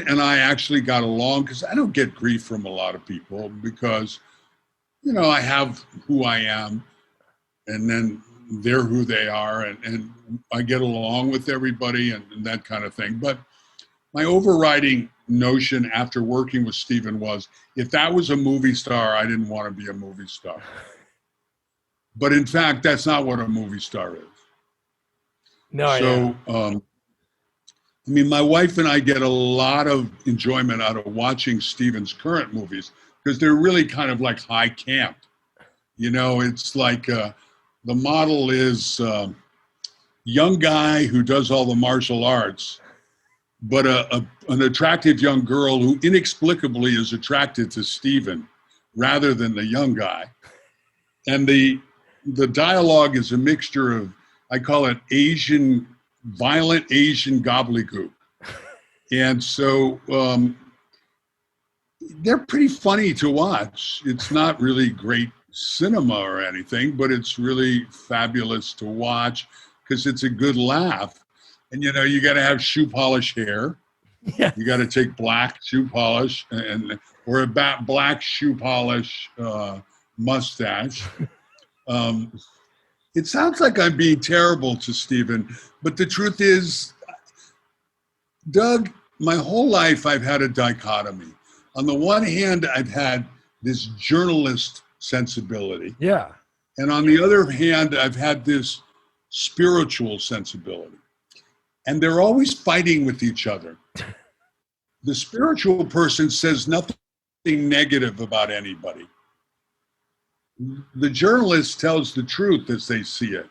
and I actually got along, because I don't get grief from a lot of people, because, you know, I have who I am, and then they're who they are, and I get along with everybody and that kind of thing. But my overriding notion after working with Steven was, if that was a movie star, I didn't want to be a movie star. But in fact, that's not what a movie star is. No. So, I mean, my wife and I get a lot of enjoyment out of watching Steven's current movies, because they're really kind of like high camp. You know, it's like the model is young guy who does all the martial arts, but an attractive young girl who inexplicably is attracted to Steven rather than the young guy. And the dialogue is a mixture of, I call it violent Asian gobbledygook. And so they're pretty funny to watch. It's not really great cinema or anything, but it's really fabulous to watch, because it's a good laugh. And, you know, you got to have shoe polish hair. Yeah. You got to take black shoe polish or a black shoe polish mustache. It sounds like I'm being terrible to Steven, but the truth is, Doug, my whole life I've had a dichotomy. On the one hand, I've had this journalist sensibility. Yeah. And on the other hand, I've had this spiritual sensibility. And they're always fighting with each other. The spiritual person says nothing negative about anybody. The journalist tells the truth as they see it.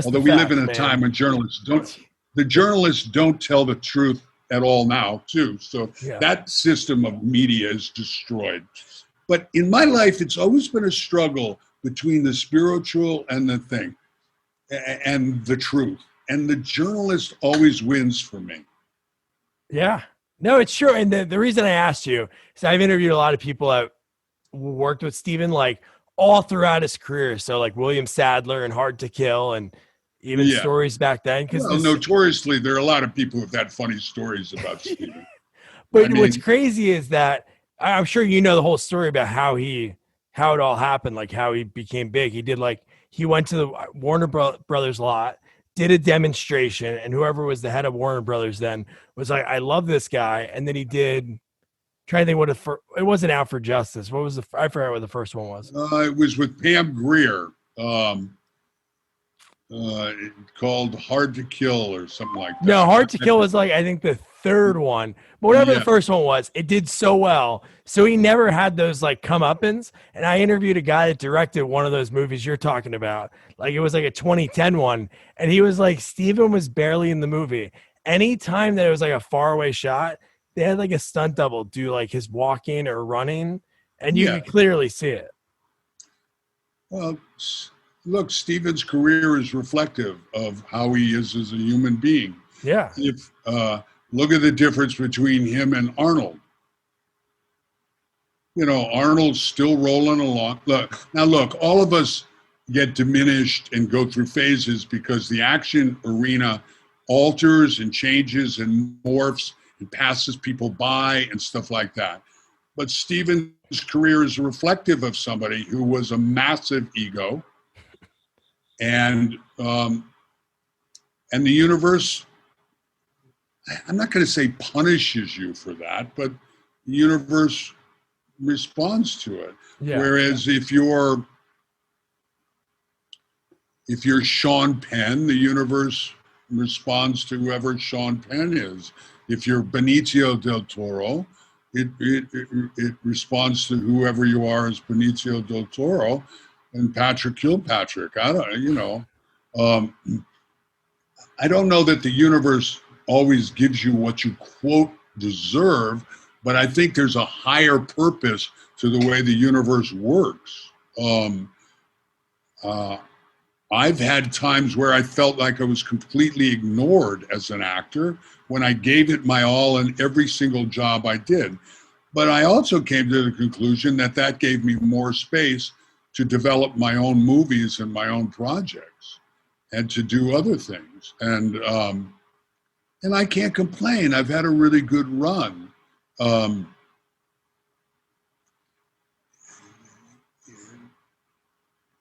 Although we live in a time when the journalists don't tell the truth at all now, too. So that system of media is destroyed. But in my life, it's always been a struggle between the spiritual and the thing, and the truth. And the journalist always wins for me. Yeah. No, it's true. And the reason I asked you is I've interviewed a lot of people that worked with Steven, like all throughout his career. So like William Sadler and Hard to Kill, and even stories back then. Well, notoriously, there are a lot of people who've had funny stories about Steven. But what's crazy is that I'm sure you know the whole story about how it all happened, like how he became big. He went to the Warner Brothers lot, did a demonstration, and whoever was the head of Warner Brothers then was like, I love this guy. And then he did, trying to think it wasn't Out for Justice. What was I forgot what the first one was. It was with Pam Grier. called Hard to Kill or something like that. No, Hard to Kill was like, I think, the third one. But whatever the Yeah, first one was, it did so well. So he never had those like comeuppance. And I interviewed a guy that directed one of those movies you're talking about. Like it was like a 2010 one. And he was like, Steven was barely in the movie. Anytime that it was like a faraway shot, they had like a stunt double do like his walking or running. And you yeah. could clearly see it. Well, look, Steven's career is reflective of how he is as a human being. Yeah. If look at the difference between him and Arnold. You know, Arnold's still rolling along. Look, all of us get diminished and go through phases because the action arena alters and changes and morphs and passes people by and stuff like that. But Steven's career is reflective of somebody who was a massive ego, and the universe, I'm not going to say punishes you for that, but the universe responds to it. Yeah. Whereas if you're Sean Penn, the universe responds to whoever Sean Penn is. If you're Benicio del Toro, it responds to whoever you are as Benicio del Toro, and Patrick Kilpatrick. I don't know that the universe always gives you what you quote deserve, but I think there's a higher purpose to the way the universe works. I've had times where I felt like I was completely ignored as an actor when I gave it my all in every single job I did. But I also came to the conclusion that that gave me more space to develop my own movies and my own projects and to do other things. And I can't complain. I've had a really good run.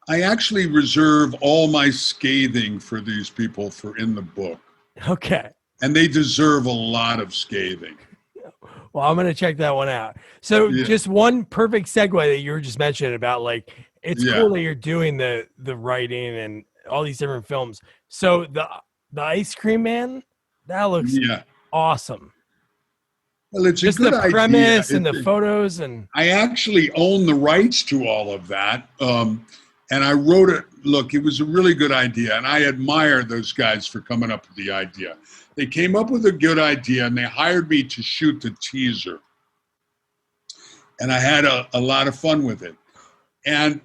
I actually reserve all my scathing for these people for in the book. Okay. And they deserve a lot of scathing. Well, I'm going to check that one out. So just one perfect segue that you were just mentioning about, like, it's cool that you're doing the writing and all these different films. So the Ice Cream Man, that looks awesome. Well, it's just a good the idea. premise and the photos. And I actually own the rights to all of that. And I wrote it. Look, it was a really good idea. And I admire those guys for coming up with the idea. They came up with a good idea and they hired me to shoot the teaser. And I had a lot of fun with it. And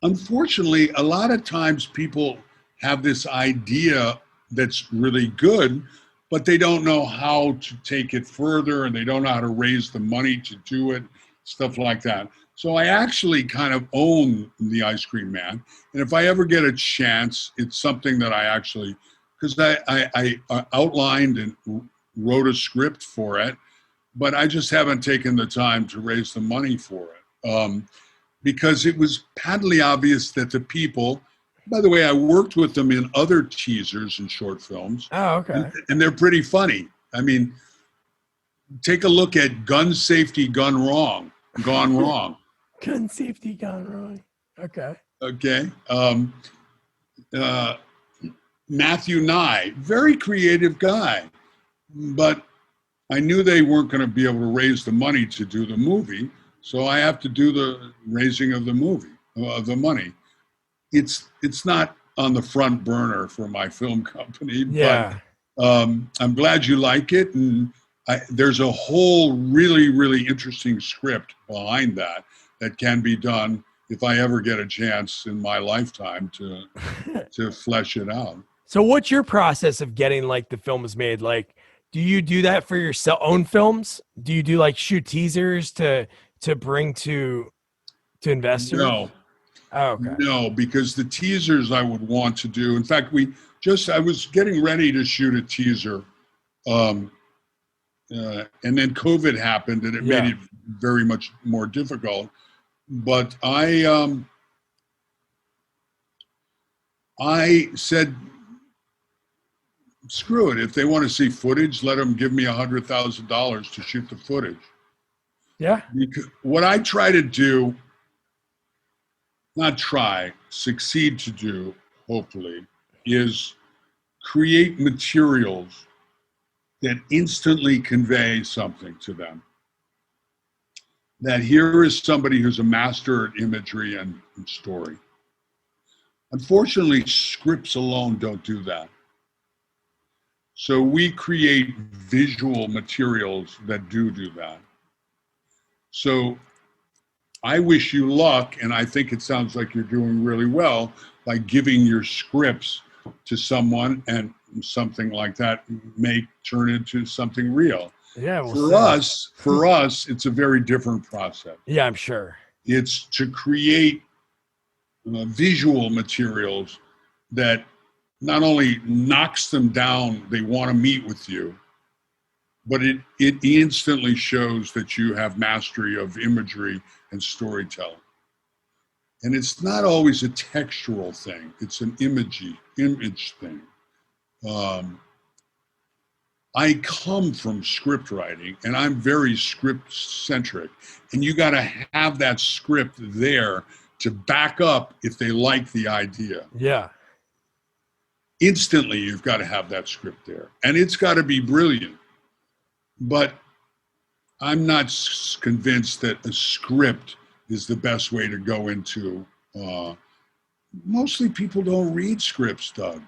unfortunately, a lot of times people have this idea that's really good, but they don't know how to take it further and they don't know how to raise the money to do it, stuff like that. So I actually kind of own the Ice Cream Man. And if I ever get a chance, it's something that I actually, because I outlined and wrote a script for it, but I just haven't taken the time to raise the money for it. Because it was patently obvious that the people, by the way, I worked with them in other teasers and short films. Oh, okay. And they're pretty funny. I mean, take a look at Gun Safety Gone Wrong. Gun Safety Gone Wrong. Okay. Okay. Matthew Nye, very creative guy, but I knew they weren't going to be able to raise the money to do the movie, so I have to do the raising of the money. It's not on the front burner for my film company, but I'm glad you like it, and there's a whole really, really interesting script behind that can be done if I ever get a chance in my lifetime to flesh it out. So what's your process of getting like the films made? Like, do you do that for your own films? Do you do like shoot teasers to bring to investors? No. Oh, okay. No, because the teasers I would want to do. In fact, I was getting ready to shoot a teaser, and then COVID happened, and it made it very much more difficult. But I said, screw it. If they want to see footage, let them give me $100,000 to shoot the footage. Yeah. Because what I try to do, succeed to do, hopefully, is create materials that instantly convey something to them. That here is somebody who's a master at imagery and story. Unfortunately, scripts alone don't do that. So we create visual materials that do that. So I wish you luck, and I think it sounds like you're doing really well by giving your scripts to someone, and something like that may turn into something real. Yeah, For us, it's a very different process. Yeah, I'm sure. It's to create visual materials that not only knocks them down, they want to meet with you, but it instantly shows that you have mastery of imagery and storytelling. And it's not always a textual thing. It's an image thing. I come from script writing, and I'm very script centric. And you got to have that script there to back up if they like the idea. Yeah. Instantly, you've got to have that script there. And it's got to be brilliant. But I'm not convinced that a script is the best way to go into. Mostly people don't read scripts, Doug.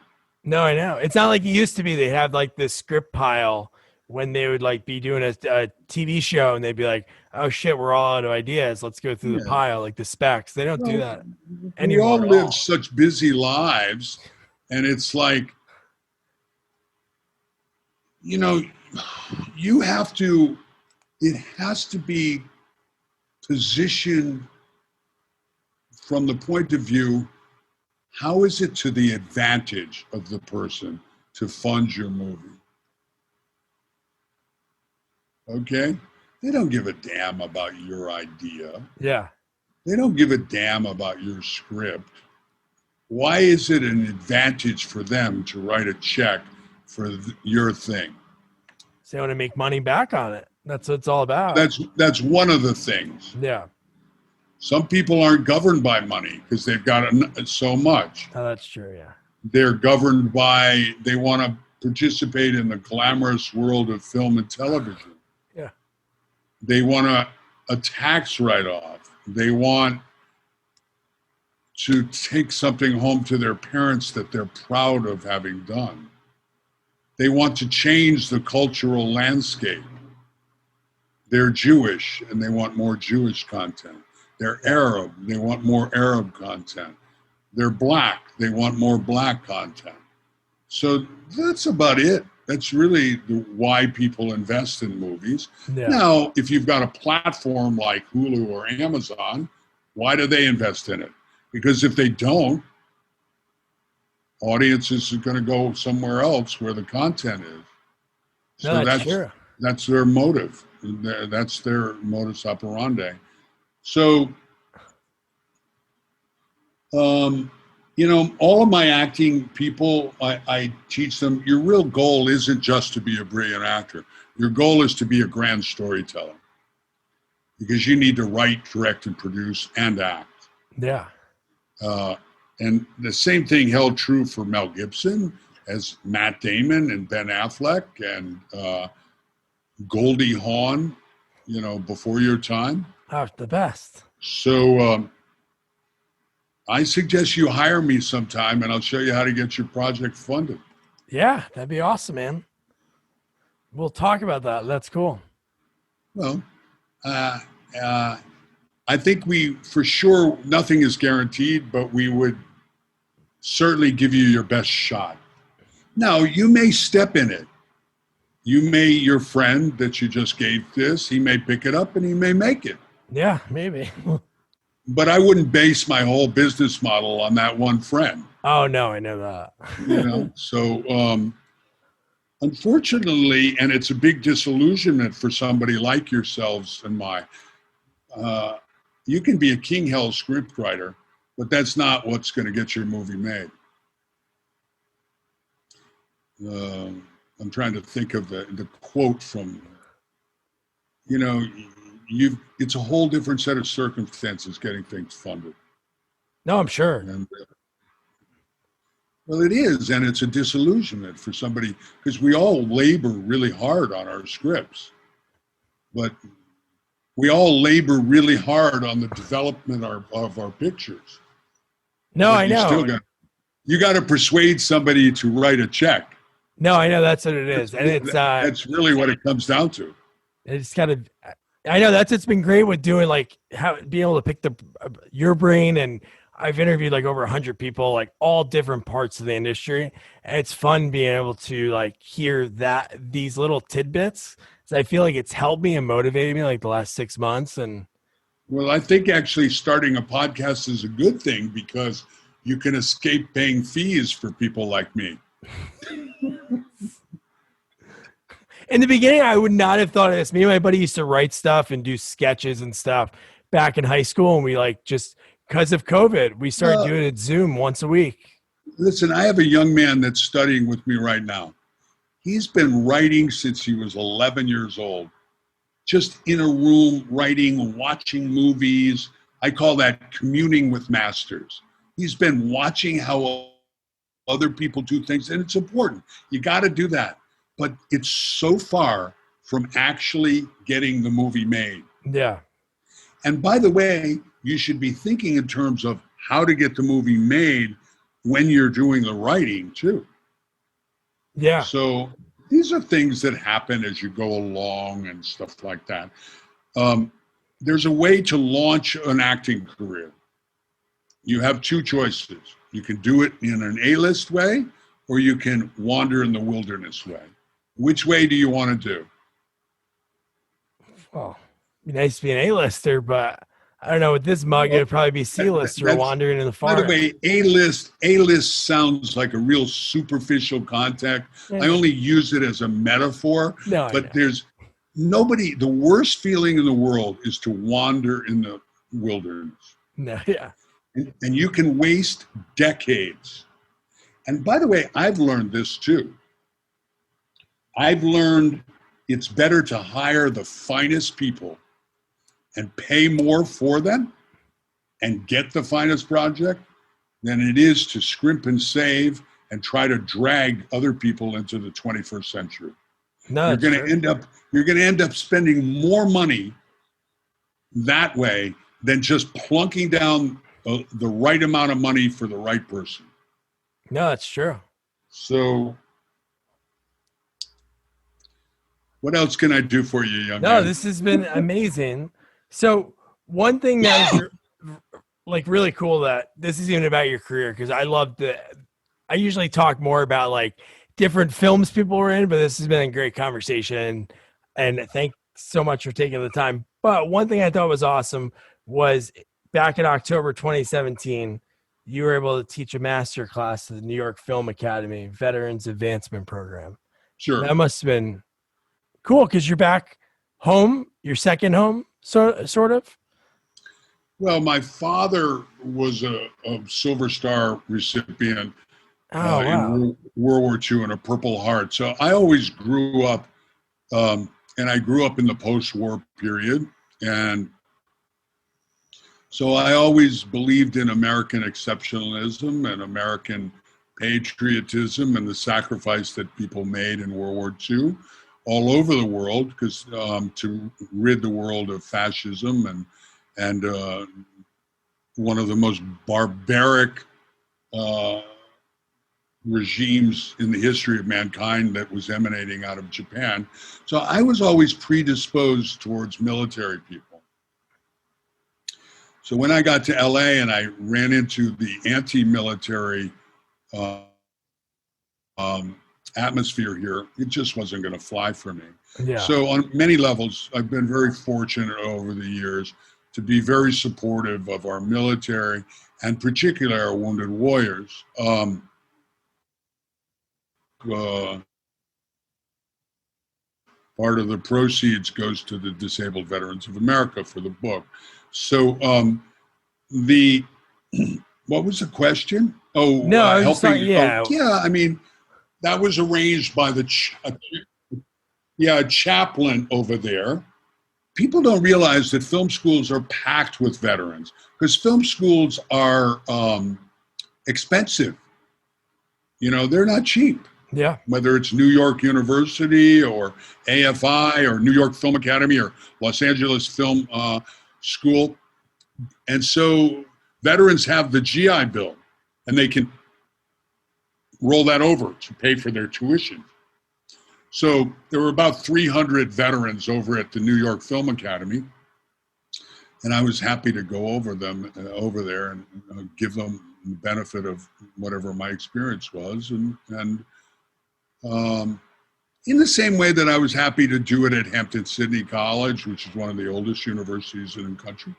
No, I know. It's not like it used to be. They have like this script pile when they would like be doing a TV show, and they'd be like, "Oh shit, we're all out of ideas. Let's go through the pile, like the specs." They don't do that anymore. We all live such busy lives, and it's like, you have to. It has to be positioned from the point of view, how is it to the advantage of the person to fund your movie? Okay? They don't give a damn about your idea. Yeah. They don't give a damn about your script. Why is it an advantage for them to write a check for your thing? So they want to make money back on it. That's what it's all about. That's one of the things. Yeah. Some people aren't governed by money because they've got so much. Oh, that's true, yeah. They're governed by, they want to participate in the glamorous world of film and television. Yeah. They want a tax write-off. They want to take something home to their parents that they're proud of having done. They want to change the cultural landscape. They're Jewish, and they want more Jewish content. They're Arab, they want more Arab content. They're Black, they want more Black content. So that's about it. That's really why people invest in movies. Yeah. Now, if you've got a platform like Hulu or Amazon, why do they invest in it? Because if they don't, audiences are going to go somewhere else where the content is. So that's their motive. That's their modus operandi. So, all of my acting people, I teach them, your real goal isn't just to be a brilliant actor. Your goal is to be a grand storyteller, because you need to write, direct, and produce and act. Yeah. And the same thing held true for Mel Gibson as Matt Damon and Ben Affleck and Goldie Hawn, before your time. Oh, the best. So I suggest you hire me sometime, and I'll show you how to get your project funded. Yeah, that'd be awesome, man. We'll talk about that. That's cool. Well, I think for sure, nothing is guaranteed, but we would certainly give you your best shot. Now, you may step in it. Your friend that you just gave this, he may pick it up and he may make it. Yeah, maybe. But I wouldn't base my whole business model on that one friend. Oh, no, I know that. So unfortunately, and it's a big disillusionment for somebody like yourselves and you can be a king hell scriptwriter, but that's not what's going to get your movie made. I'm trying to think of the quote from, it's a whole different set of circumstances getting things funded. No, I'm sure. And Well, it is, and it's a disillusionment for somebody because we all labor really hard on our scripts, but we all labor really hard on the development of our pictures. No, But I know. You got to persuade somebody to write a check. No, I know that's what it is. And That's really what it comes down to. it's kind of, I know that's, it's been great with doing like being able to pick your brain. And I've interviewed like over 100 people, like all different parts of the industry. And it's fun being able to like hear these little tidbits. So I feel like it's helped me and motivated me like the last 6 months. And well, I think actually starting a podcast is a good thing because you can escape paying fees for people like me. in the beginning, I would not have thought of this. Me and my buddy used to write stuff and do sketches and stuff back in high school. And we like, just because of COVID, we started doing it Zoom once a week. Listen, I have a young man that's studying with me right now. He's been writing since he was 11 years old, just in a room, writing, watching movies. I call that communing with masters. He's been watching how other people do things, and it's important. You got to do that. But it's so far from actually getting the movie made. Yeah. And by the way, you should be thinking in terms of how to get the movie made when you're doing the writing too. Yeah. So these are things that happen as you go along and stuff like that. There's a way to launch an acting career. You have two choices. You can do it in an A-list way, or you can wander in the wilderness way. Which way do you want to do? Well, it'd be nice to be an A-lister, but I don't know. With this mug, it'd probably be C-lister wandering in the forest. By the way, A-list sounds like a real superficial contact. Yeah. I only use it as a metaphor. No, but there's nobody. The worst feeling in the world is to wander in the wilderness. No, yeah. And you can waste decades. And by the way, I've learned this too. I've learned it's better to hire the finest people and pay more for them and get the finest project than it is to scrimp and save and try to drag other people into the 21st century. No, you're going to end up spending more money that way than just plunking down the right amount of money for the right person. No, that's true. So what else can I do for you, young man? No, this has been amazing. So one thing that is like really cool, that this is even about your career, because I usually talk more about like different films people were in, but this has been a great conversation, and thanks so much for taking the time. But one thing I thought was awesome was back in October 2017, you were able to teach a master class at the New York Film Academy Veterans Advancement Program. Sure. That must have been cool because you're back home, your second home, sort of. Well, my father was a Silver Star recipient in World War II and a Purple Heart. So I always grew up, and I grew up in the post-war period. And so I always believed in American exceptionalism and American patriotism and the sacrifice that people made in World War II all over the world, because to rid the world of fascism and one of the most barbaric regimes in the history of mankind that was emanating out of Japan. So I was always predisposed towards military people. So when I got to LA and I ran into the anti-military atmosphere here, it just wasn't going to fly for me. Yeah. So on many levels, I've been very fortunate over the years to be very supportive of our military and particularly our wounded warriors. Part of the proceeds goes to the Disabled Veterans of America for the book. So what was the question? Oh, no, helping. Yeah. Yeah, I mean, that was arranged by the chaplain over there. People don't realize that film schools are packed with veterans because film schools are expensive. they're not cheap. Yeah. Whether it's New York University or AFI or New York Film Academy or Los Angeles Film School. And so veterans have the GI Bill, and they can roll that over to pay for their tuition. So there were about 300 veterans over at the New York Film Academy, and I was happy to go over there and give them the benefit of whatever my experience was, and in the same way that I was happy to do it at Hampton-Sydney College, which is one of the oldest universities in the country,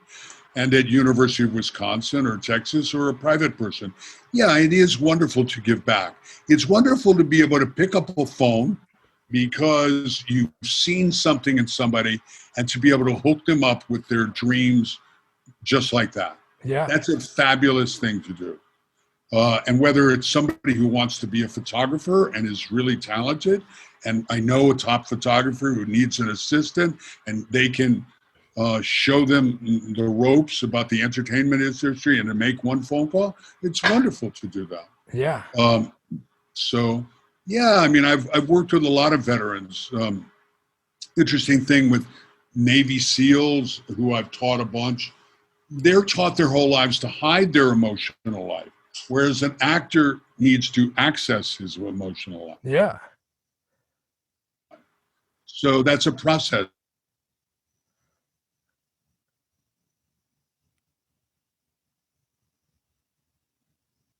and at University of Wisconsin or Texas or a private person. Yeah, it is wonderful to give back. It's wonderful to be able to pick up a phone because you've seen something in somebody and to be able to hook them up with their dreams just like that. Yeah. That's a fabulous thing to do. And whether it's somebody who wants to be a photographer and is really talented, and I know a top photographer who needs an assistant, and they can show them the ropes about the entertainment industry and to make one phone call, it's wonderful to do that. Yeah. So, yeah, I mean, I've worked with a lot of veterans. Interesting thing with Navy SEALs, who I've taught a bunch, they're taught their whole lives to hide their emotional life, whereas an actor needs to access his emotional life. Yeah. So that's a process.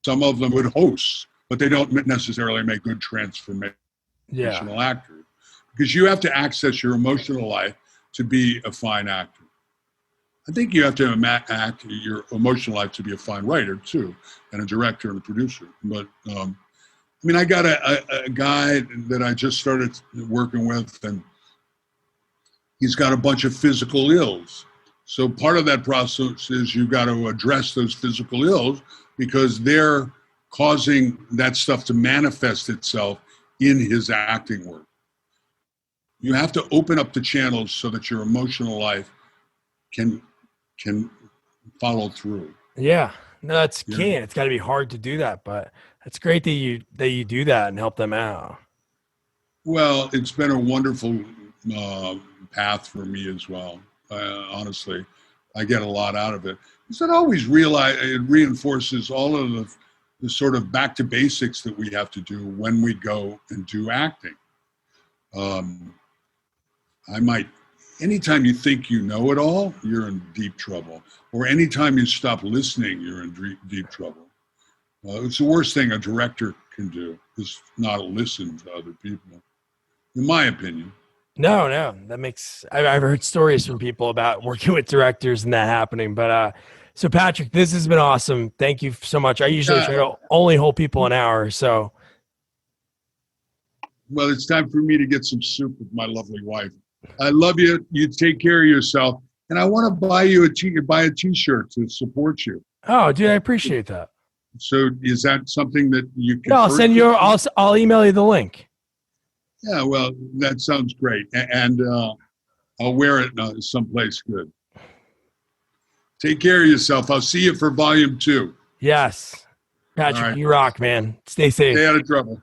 Some of them would host, but they don't necessarily make good transformational actors, because you have to access your emotional life to be a fine actor. I think you have to act your emotional life to be a fine writer too, and a director and a producer. But I mean, I got a guy that I just started working with, and he's got a bunch of physical ills. So part of that process is you've got to address those physical ills, because they're causing that stuff to manifest itself in his acting work. You have to open up the channels so that your emotional life can follow through. Yeah. No, that's key. It's got to be hard to do that, but it's great that you do that and help them out. Well, it's been a wonderful path for me as well. Honestly, I get a lot out of it. Because I always realize it reinforces all of the sort of back to basics that we have to do when we go and do acting. Anytime you think you know it all, you're in deep trouble. Or anytime you stop listening, you're in deep trouble. It's the worst thing a director can do, is not listen to other people, in my opinion. No, that makes, I've heard stories from people about working with directors and that happening. But so Patrick, this has been awesome. Thank you so much. I usually try to only hold people an hour. So. Well, it's time for me to get some soup with my lovely wife. I love you. You take care of yourself. And I want to buy you buy a t-shirt to support you. Oh, dude, I appreciate that. So is that something that you can? No, I'll send you, I'll email you the link. Yeah, well, that sounds great. And I'll wear it someplace good. Take care of yourself. I'll see you for Volume 2. Yes. Patrick, right. You rock, man. Stay safe. Stay out of trouble.